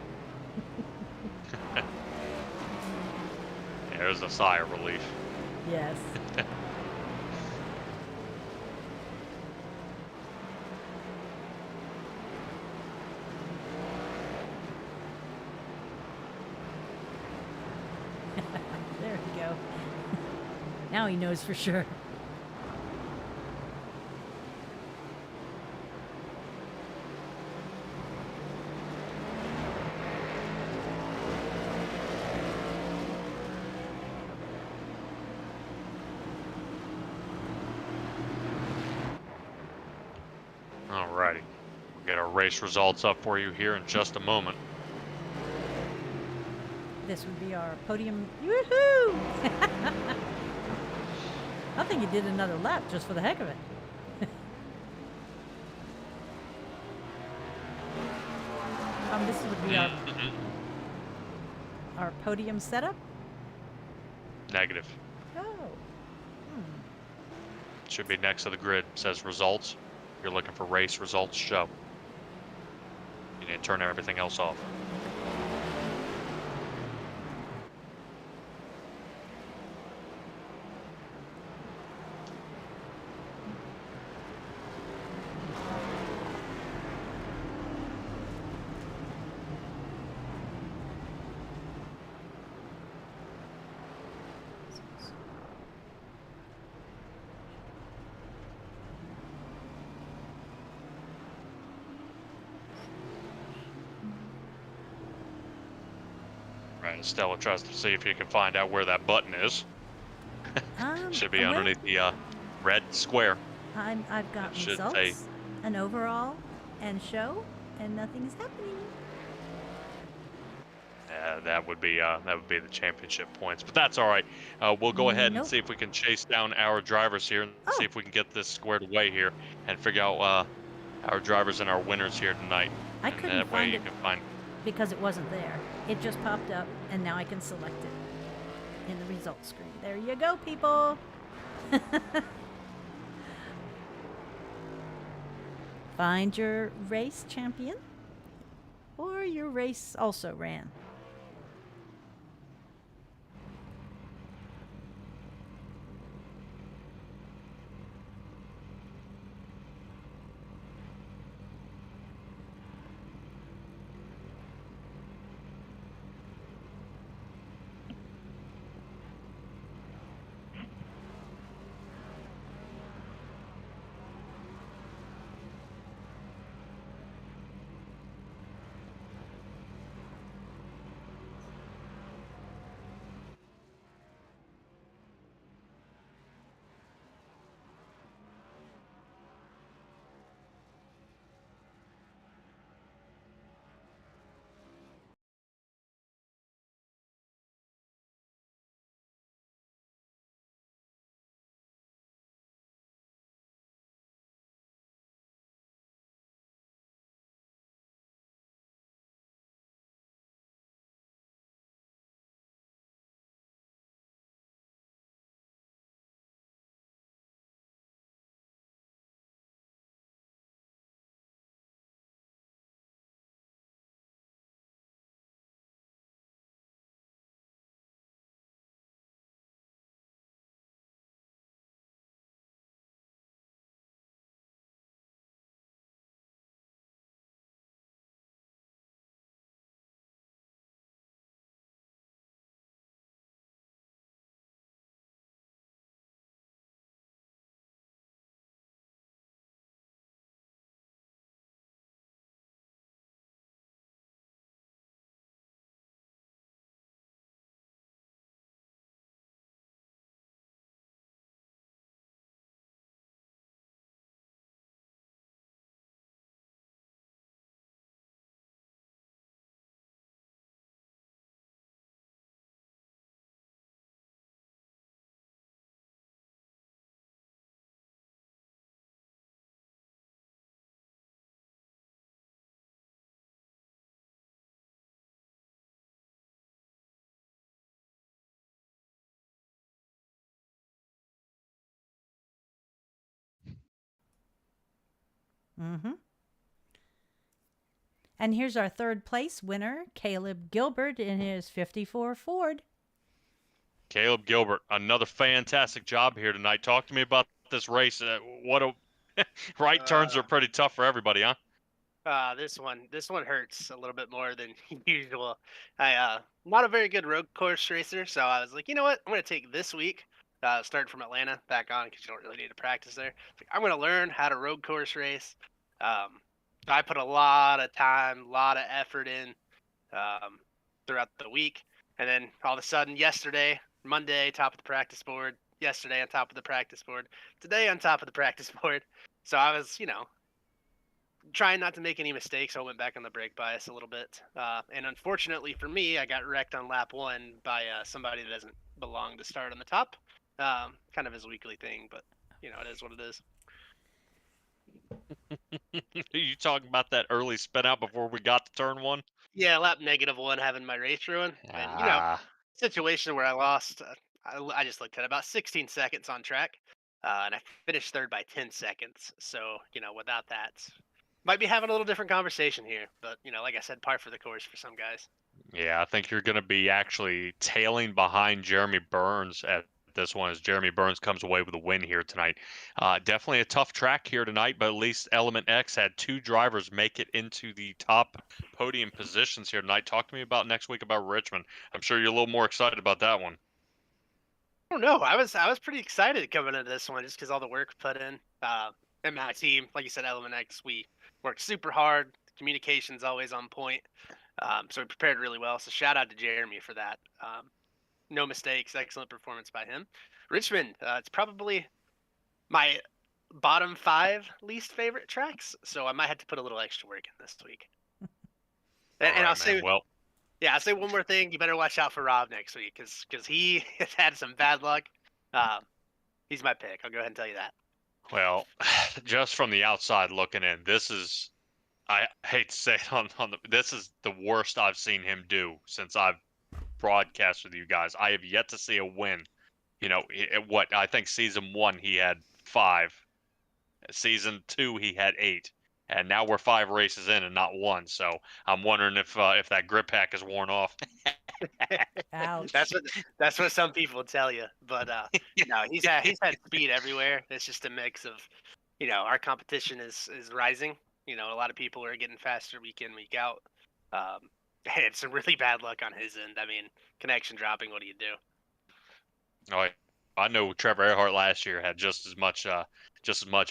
S4: There's a sigh of relief.
S5: Yes. There we go. Now he knows for sure.
S4: Alrighty, we'll get our race results up for you here in just a moment.
S5: This would be our podium. Woohoo! I think he did another lap just for the heck of it. This would be our podium setup?
S4: Negative.
S5: Oh.
S4: Should be next to the grid. Says results. You're looking for race results show. You need to turn everything else off. And Stella tries to see if you can find out where that button is. Should be
S5: Well,
S4: underneath the red square.
S5: I've got
S4: It should say.
S5: results, an overall, and show, and nothing's happening.
S4: That would be the championship points, but that's all right. We'll go ahead and
S5: Nope.
S4: see if we can chase down our drivers here and see
S5: Oh.
S4: if we can get this squared away here and figure out our drivers and our winners here tonight.
S5: I
S4: And
S5: couldn't
S4: that way
S5: find
S4: you
S5: it
S4: can find.
S5: because it wasn't there. It just popped up, and now I can select it in the results screen. There you go, people. Find your race champion, or your race also ran. Mm-hmm. And here's our third place winner, Caleb Gilbert, in his 54 Ford.
S4: Caleb Gilbert, another fantastic job here tonight. Talk to me about this race. What a right turns are pretty tough for everybody, huh?
S6: This one hurts a little bit more than usual. I'm not a very good road course racer, so I was like, you know what? I'm gonna take this week, starting from Atlanta back on because you don't really need to practice there. It's like, I'm gonna learn how to road course race. Um, I put a lot of time, a lot of effort in um, throughout the week, and then all of a sudden, yesterday, Monday, top of the practice board. Yesterday, on top of the practice board. Today, on top of the practice board. So I was, trying not to make any mistakes. I went back on the brake bias a little bit. And unfortunately for me, I got wrecked on lap one by somebody that doesn't belong to start on the top. Kind of his weekly thing, but it is what it is.
S4: You talking about that early spin out before we got to turn one?
S6: Yeah, lap -1 having my race ruin. And,
S4: Ah,
S6: situation where I lost, I just looked at about 16 seconds on track. And I finished third by 10 seconds. So, without that, might be having a little different conversation here. But, like I said, par for the course for some guys.
S4: yeah, I think you're going to be actually tailing behind Jeremy Burns at this one as Jeremy Burns comes away with a win here tonight. Definitely a tough track here tonight, but at least Element X had two drivers make it into the top podium positions here tonight. Talk to me about next week about Richmond. I'm sure you're a little more excited about that one.
S6: I don't know. I was pretty excited coming into this one just because all the work put in. And my team, like you said, Element X, we worked super hard. Communication's always on point. So he prepared really well. So shout out to Jeremy for that. No mistakes, excellent performance by him. Richmond, it's probably my bottom 5 least favorite tracks, so I might have to put a little extra work in this week.
S4: All
S6: And I'll
S4: right, man.
S6: say,
S4: Well,
S6: yeah, I'll say one more thing. You better watch out for Rob next week because he has had some bad luck. He's my pick. I'll go ahead and tell you that.
S4: well, just from the outside looking in, this is, I hate to say it this is the worst I've seen him do since I've broadcast with you guys. I have yet to see a win. What I think season 1 he had 5, season 2 he had 8, and now we're 5 races in and not one. So I'm wondering if that grip pack is worn off.
S5: Ouch.
S6: That's what some people tell you, but no, he's had speed everywhere. It's just a mix of, our competition is rising. A lot of people are getting faster week in, week out. And some really bad luck on his end. I mean, connection dropping. What do you do?
S4: Oh, I know Trevor Erhardt last year had just as much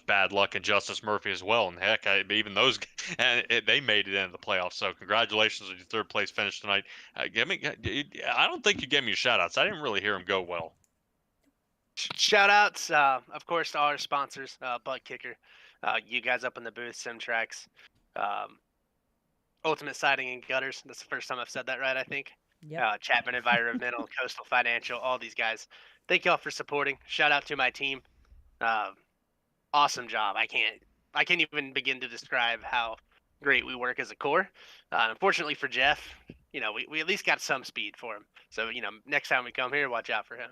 S4: bad luck, and Justice Murphy as well. And heck, even those, they made it into the playoffs. So congratulations on your 3rd place finish tonight. I don't think you gave me shout outs. I didn't really hear him go well.
S6: Shout outs, of course, to all our sponsors, Butt Kicker, you guys up in the booth, Simtrax, Ultimate Siding and Gutters. That's the first time I've said that right, I think.
S5: Yep.
S6: Chapman Environmental, Coastal Financial, all these guys. Thank y'all for supporting. Shout out to my team. Awesome job. I can't even begin to describe how great we work as a core. Unfortunately for Jeff, we at least got some speed for him. So, next time we come here, watch out for him.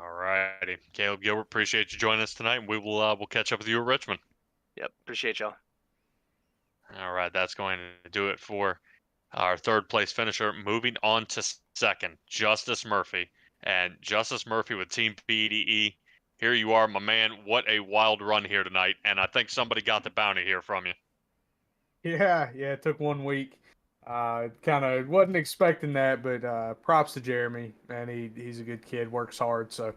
S4: All righty, Caleb Gilbert, appreciate you joining us tonight. We will we'll catch up with you at Richmond.
S6: Yep, appreciate y'all.
S4: All right, that's going to do it for our 3rd place finisher. Moving on to 2nd, Justice Murphy. And Justice Murphy with Team PDE. Here you are, my man. What a wild run here tonight. And I think somebody got the bounty here from you.
S7: Yeah, it took 1 week. Kind of wasn't expecting that, but props to Jeremy, man. He's a good kid, works hard. So,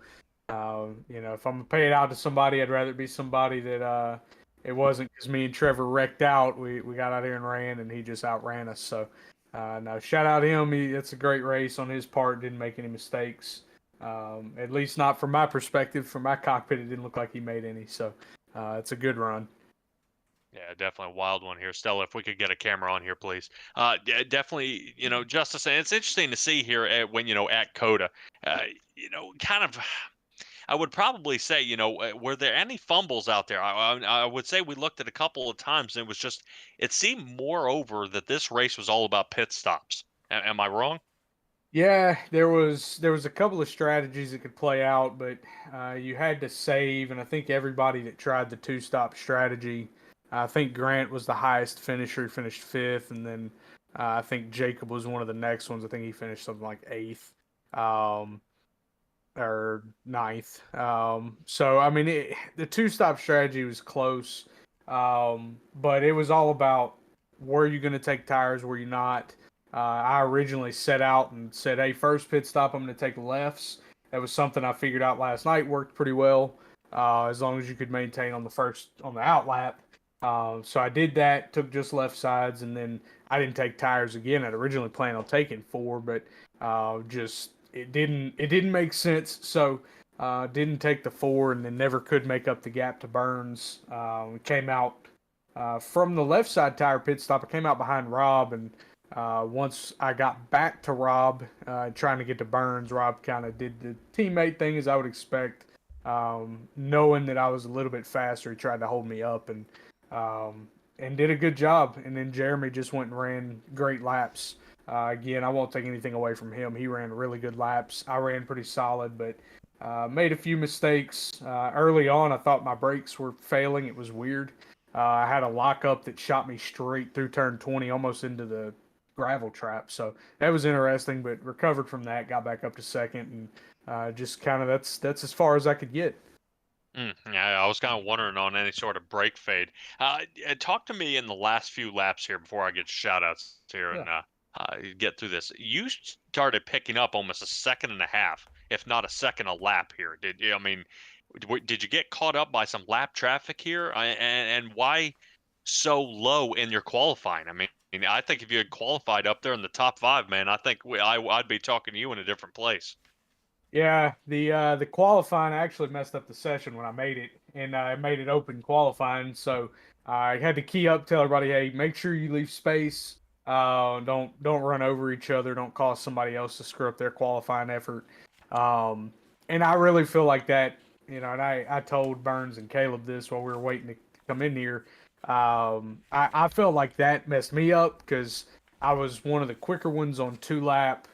S7: if I'm gonna pay it out to somebody, I'd rather it be somebody that it wasn't because me and Trevor wrecked out. We got out here and ran, and he just outran us. So, no, shout out him. It's a great race on his part. Didn't make any mistakes. At least not from my perspective. From my cockpit, it didn't look like he made any. So, it's a good run.
S4: Yeah, definitely a wild one here. Stella, if we could get a camera on here, please. Yeah, definitely, Justice, and it's interesting to see here at COTA, kind of, I would probably say, were there any fumbles out there? I would say we looked at a couple of times, and it seemed moreover that this race was all about pit stops. Am I wrong?
S7: Yeah, there was a couple of strategies that could play out, but you had to save, and I think everybody that tried the 2-stop strategy, I think Grant was the highest finisher. He finished 5th, and then I think Jacob was one of the next ones. I think he finished something like 8th or 9th. So, I mean, the 2-stop strategy was close, but it was all about were you going to take tires, were you not? I originally set out and said, hey, first pit stop, I'm going to take lefts. That was something I figured out last night, worked pretty well, as long as you could maintain on the out lap. So I did that, took just left sides, and then I didn't take tires again. I'd originally planned on taking 4, but it didn't make sense. So didn't take the 4, and then never could make up the gap to Burns. We came out from the left side tire pit stop. I came out behind Rob, and once I got back to Rob, trying to get to Burns, Rob kind of did the teammate thing as I would expect. Knowing that I was a little bit faster, he tried to hold me up and did a good job. And then Jeremy just went and ran great laps. Again, I won't take anything away from him. He ran really good laps. I ran pretty solid, but made a few mistakes. Early on, I thought my brakes were failing. It was weird. I had a lockup that shot me straight through turn 20, almost into the gravel trap. So that was interesting, but recovered from that, got back up to 2nd, and just kind of that's as far as I could get.
S4: Yeah, I was kind of wondering on any sort of brake fade. Talk to me in the last few laps here before I get shout outs here and get through this. You started picking up almost a 1.5 seconds, if not a second a lap here. Did you? I mean, did you get caught up by some lap traffic here? And why so low in your qualifying? I mean, mean, I think if you had qualified up there in the top 5, man, I think I'd be talking to you in a different place.
S7: Yeah, the qualifying actually messed up the session when I made it, and I made it open qualifying. So I had to key up, tell everybody, hey, make sure you leave space. Don't run over each other. Don't cause somebody else to screw up their qualifying effort. Um, and I really feel like that, And I told Burns and Caleb this while we were waiting to come in here. I felt like that messed me up because I was one of the quicker ones on 2 lap.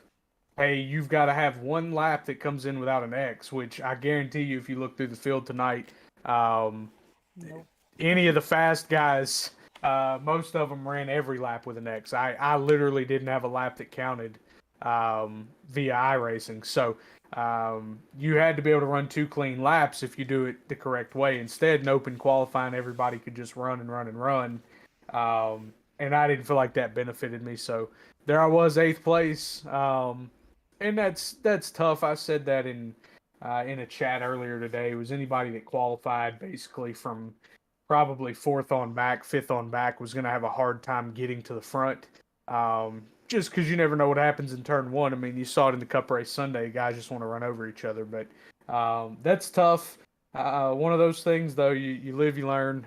S7: Hey, you've got to have 1 lap that comes in without an X, which I guarantee you, if you look through the field tonight, um,
S5: Nope.
S7: any of the fast guys, most of them ran every lap with an X. I literally didn't have a lap that counted via iRacing. So you had to be able to run 2 clean laps if you do it the correct way. Instead, in open qualifying, everybody could just run and run and run. And I didn't feel like that benefited me. So there I was, 8th place. And that's tough. I said that in a chat earlier today. It was anybody that qualified basically from probably 4th on back, 5th on back was going to have a hard time getting to the front. Just because you never know what happens in turn 1. I mean, you saw it in the Cup race Sunday. Guys just want to run over each other, but that's tough. One of those things, though, you live, you learn.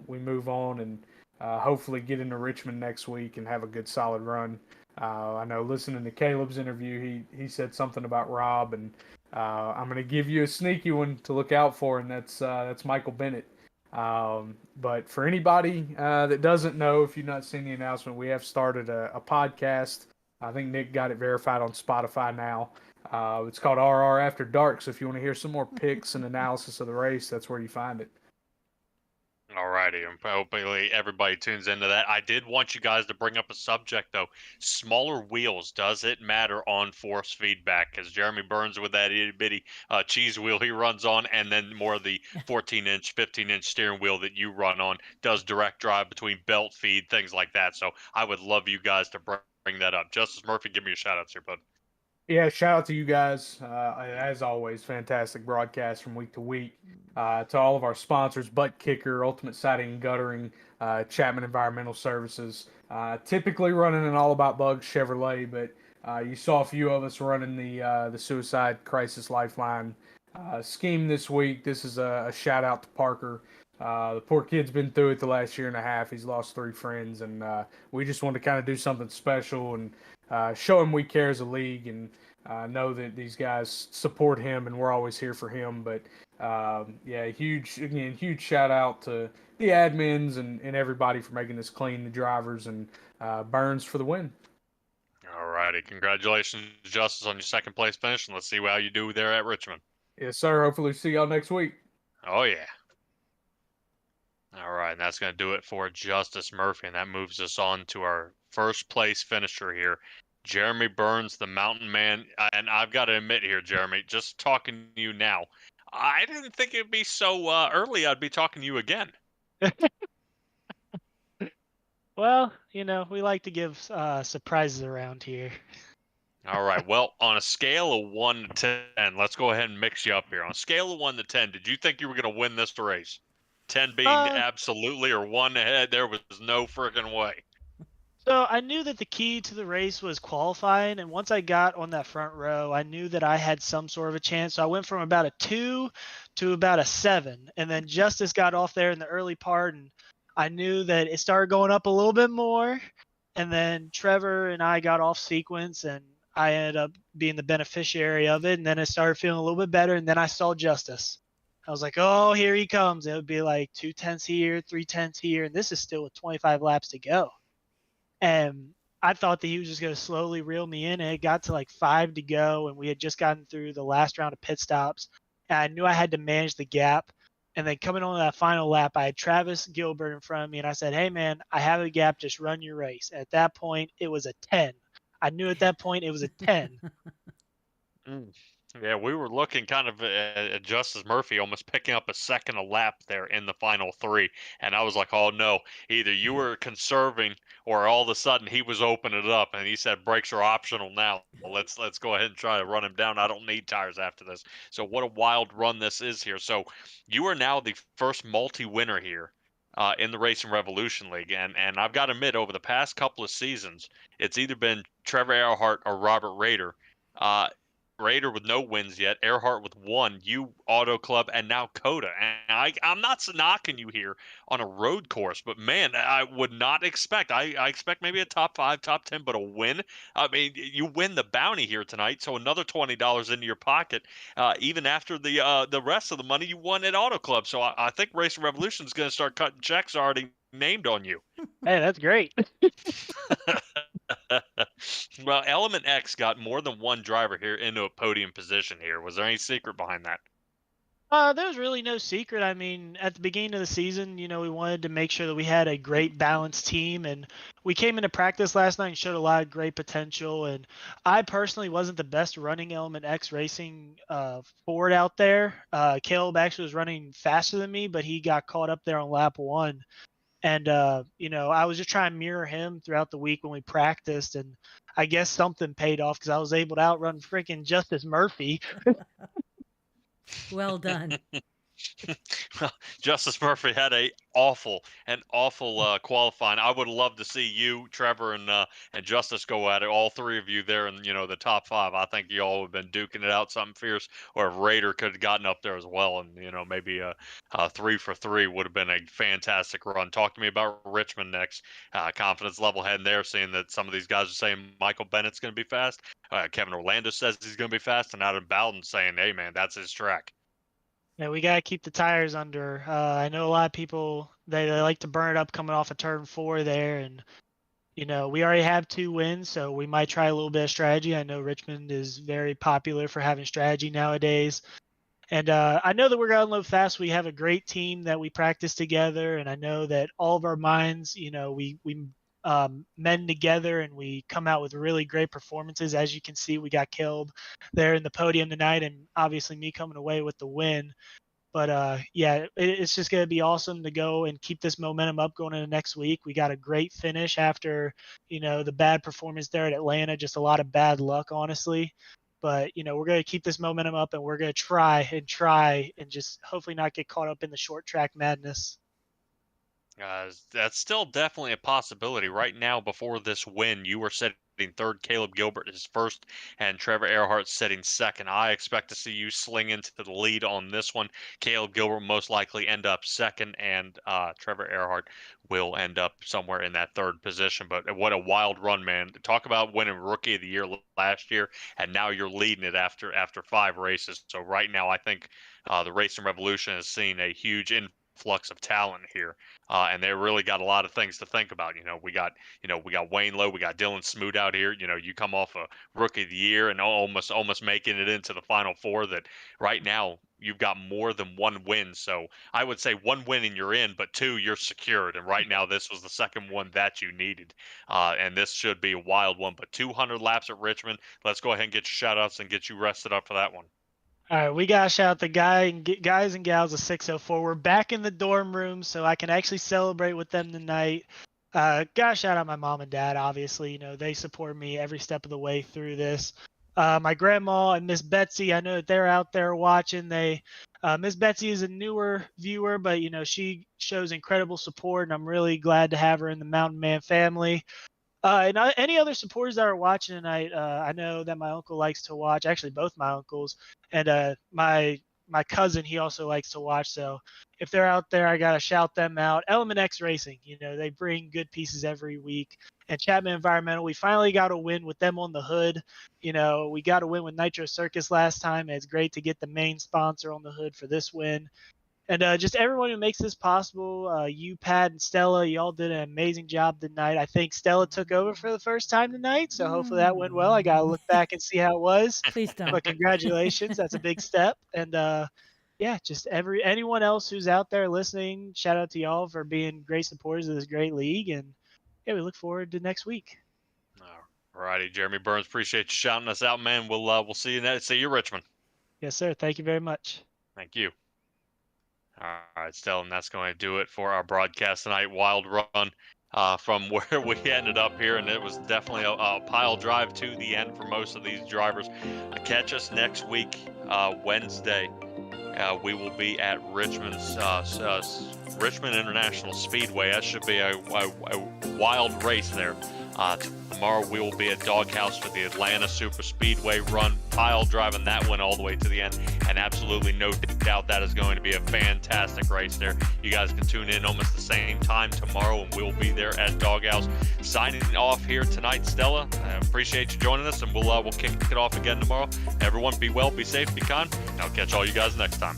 S7: We move on and hopefully get into Richmond next week and have a good solid run. I know listening to Caleb's interview, he said something about Rob, and I'm going to give you a sneaky one to look out for, and that's Michael Bennett. But for anybody that doesn't know, if you've not seen the announcement, we have started a podcast. I think Nick got it verified on Spotify now. It's called RR After Dark, so if you want to hear some more picks and analysis of the race, that's where you find it.
S4: Alrighty, and hopefully everybody tunes into that. I did want you guys to bring up a subject, though. Smaller wheels, does it matter on force feedback? Because Jeremy Burns with that itty-bitty cheese wheel he runs on, and then more of the 14-inch, 15-inch steering wheel that you run on, does direct drive between belt feed, things like that. So I would love you guys to bring that up. Justice Murphy, give me your shout-outs here, bud.
S7: Yeah, shout out to you guys. As always, fantastic broadcast from week to week. To all of our sponsors, Butt Kicker, Ultimate Siding and Guttering, Chapman Environmental Services. Typically running an All About Bugs Chevrolet, but you saw a few of us running the Suicide Crisis Lifeline scheme this week. This is a shout out to Parker. The poor kid's been through it the last year and a half. He's lost 3 friends, and we just want to kind of do something special and show him we care as a league, and know that these guys support him, and we're always here for him. But yeah, huge shout out to the admins and everybody for making this clean, the drivers, and Burns for the win.
S4: Alrighty, congratulations, Justice, on your 2nd place finish, and let's see how you do there at Richmond.
S7: Yes, sir. Hopefully see y'all next week.
S4: Oh, yeah. All right, and that's going to do it for Justice Murphy, and that moves us on to our 1st place finisher here, Jeremy Burns, the Mountain Man. And I've got to admit here, Jeremy, just talking to you now, I didn't think it'd be so early I'd be talking to you again.
S8: Well, we like to give surprises around here.
S4: All right, well, on a scale of 1 to 10, let's go ahead and mix you up here. On a scale of 1 to 10, did you think you were going to win this race? 10 being absolutely, or 1 ahead, there was no freaking way.
S8: So I knew that the key to the race was qualifying, and once I got on that front row, I knew that I had some sort of a chance. So I went from about a 2 to about a 7, and then Justice got off there in the early part, and I knew that it started going up a little bit more, and then Trevor and I got off sequence, and I ended up being the beneficiary of it, and then I started feeling a little bit better, and then I saw Justice. I was like, oh, here he comes. It would be like 2 tenths here, 3 tenths here, and this is still with 25 laps to go. And I thought that he was just going to slowly reel me in, and it got to like 5 to go, and we had just gotten through the last round of pit stops, and I knew I had to manage the gap. And then coming on that final lap, I had Travis Gilbert in front of me, and I said, hey, man, I have a gap. Just run your race. At that point, it was a 10. I knew at that point it was a 10.
S4: Yeah, we were looking kind of at Justice Murphy almost picking up a second a lap there in the final 3. And I was like, oh, no, either you were conserving or all of a sudden he was opening it up. And he said brakes are optional now. Well, let's go ahead and try to run him down. I don't need tires after this. So what a wild run this is here. So you are now the first multi-winner here in the Racing Revolution League. And I've got to admit, over the past couple of seasons, it's either been Trevor Erhardt or Robert Rader. Uh, Rader with no wins yet, Erhardt with one, you Auto Club, and now COTA. And I'm not knocking you here on a road course, but man, I would not expect. I expect maybe a top 5, top 10, but a win. I mean, you win the bounty here tonight, so another $20 into your pocket, even after the rest of the money you won at Auto Club. So I think Racing Revolution is going to start cutting checks already named on you.
S8: Hey, that's great.
S4: Well, Element X got more than one driver here into a podium position here. Was there any secret behind that?
S8: There's really no secret. I mean, at the beginning of the season, we wanted to make sure that we had a great balanced team, and we came into practice last night and showed a lot of great potential. And I personally wasn't the best running Element X Racing Ford out there. Caleb actually was running faster than me, but he got caught up there on lap 1. And I was just trying to mirror him throughout the week when we practiced, and I guess something paid off because I was able to outrun freaking Justice Murphy.
S5: Well done.
S4: Well, Justice Murphy had an awful qualifying. I would love to see you, Trevor, and Justice go at it. All three of you there in the top 5. I think you all have been duking it out something fierce. Or if Raider could have gotten up there as well, and maybe a 3 for 3 would have been a fantastic run. Talk to me about Richmond next. Confidence level heading there, seeing that some of these guys are saying Michael Bennett's going to be fast. Kevin Orlando says he's going to be fast, and Adam Bowden saying, "Hey man, that's his track."
S8: Yeah, we got to keep the tires under. I know a lot of people, they like to burn it up coming off of turn 4 there. And, we already have 2 wins, so we might try a little bit of strategy. I know Richmond is very popular for having strategy nowadays. And I know that we're going to unload fast. We have a great team that we practice together. And I know that all of our minds, we mend together and we come out with really great performances. As you can see, we got killed there in the podium tonight, and obviously me coming away with the win. But it's just going to be awesome to go and keep this momentum up going into next week. We got a great finish after the bad performance there at Atlanta, just a lot of bad luck, honestly. But we're going to keep this momentum up, and we're going to try and just hopefully not get caught up in the short track madness.
S4: That's still definitely a possibility. Right now, before this win, you were setting 3rd. Caleb Gilbert is 1st, and Trevor Erhardt setting 2nd. I expect to see you sling into the lead on this one. Caleb Gilbert most likely end up 2nd, and Trevor Erhardt will end up somewhere in that 3rd position. But what a wild run, man. Talk about winning Rookie of the Year last year, and now you're leading it after 5 races. So right now, I think the Racing Revolution has seen a huge influx of talent here, and they really got a lot of things to think about. We got Wayne Lowe, we got Dylan Smoot out here. You come off a Rookie of the Year and almost making it into the Final 4. That right now you've got more than 1 win. So I would say 1 win and you're in, but 2 you're secured. And right now this was the 2nd one that you needed, and this should be a wild one. But 200 laps at Richmond. Let's go ahead and get your shout outs and get you rested up for that one.
S8: All right, we got to shout out the guys and gals of 604. We're back in the dorm room, so I can actually celebrate with them tonight. Got to shout out my mom and dad, obviously. They support me every step of the way through this. My grandma and Miss Betsy, I know that they're out there watching. Miss Betsy is a newer viewer, but, she shows incredible support, and I'm really glad to have her in the Mountain Man family. And any other supporters that are watching tonight, I know that my uncle likes to watch, actually both my uncles, and my cousin, he also likes to watch. So if they're out there, I got to shout them out. Element X Racing, they bring good pieces every week. And Chapman Environmental, we finally got a win with them on the hood. We got a win with Nitro Circus last time, and it's great to get the main sponsor on the hood for this win. And just everyone who makes this possible, you, Pat, and Stella, you all did an amazing job tonight. I think Stella took over for the first time tonight, so hopefully that went well. I got to look back and see how it was.
S5: Please don't.
S8: But congratulations. That's a big step. And, just anyone else who's out there listening, shout out to y'all for being great supporters of this great league. And, we look forward to next week.
S4: All righty, Jeremy Burns, appreciate you shouting us out, man. We'll see you next. See you, Richmond.
S8: Yes, sir. Thank you very much.
S4: Thank you. All right, Stella, and that's going to do it for our broadcast tonight. Wild run from where we ended up here, and it was definitely a pile drive to the end for most of these drivers. Catch us next week, Wednesday, we will be at Richmond International Speedway. That should be a wild race there. Tomorrow we will be at Doghouse for the Atlanta Super Speedway run, pile driving that one all the way to the end, and absolutely no doubt that is going to be a fantastic race there. You guys can tune in almost the same time tomorrow, and we'll be there at Doghouse. Signing off here tonight, Stella. I appreciate you joining us, and we'll kick it off again tomorrow. Everyone, be well, be safe, be kind, and I'll catch all you guys next time.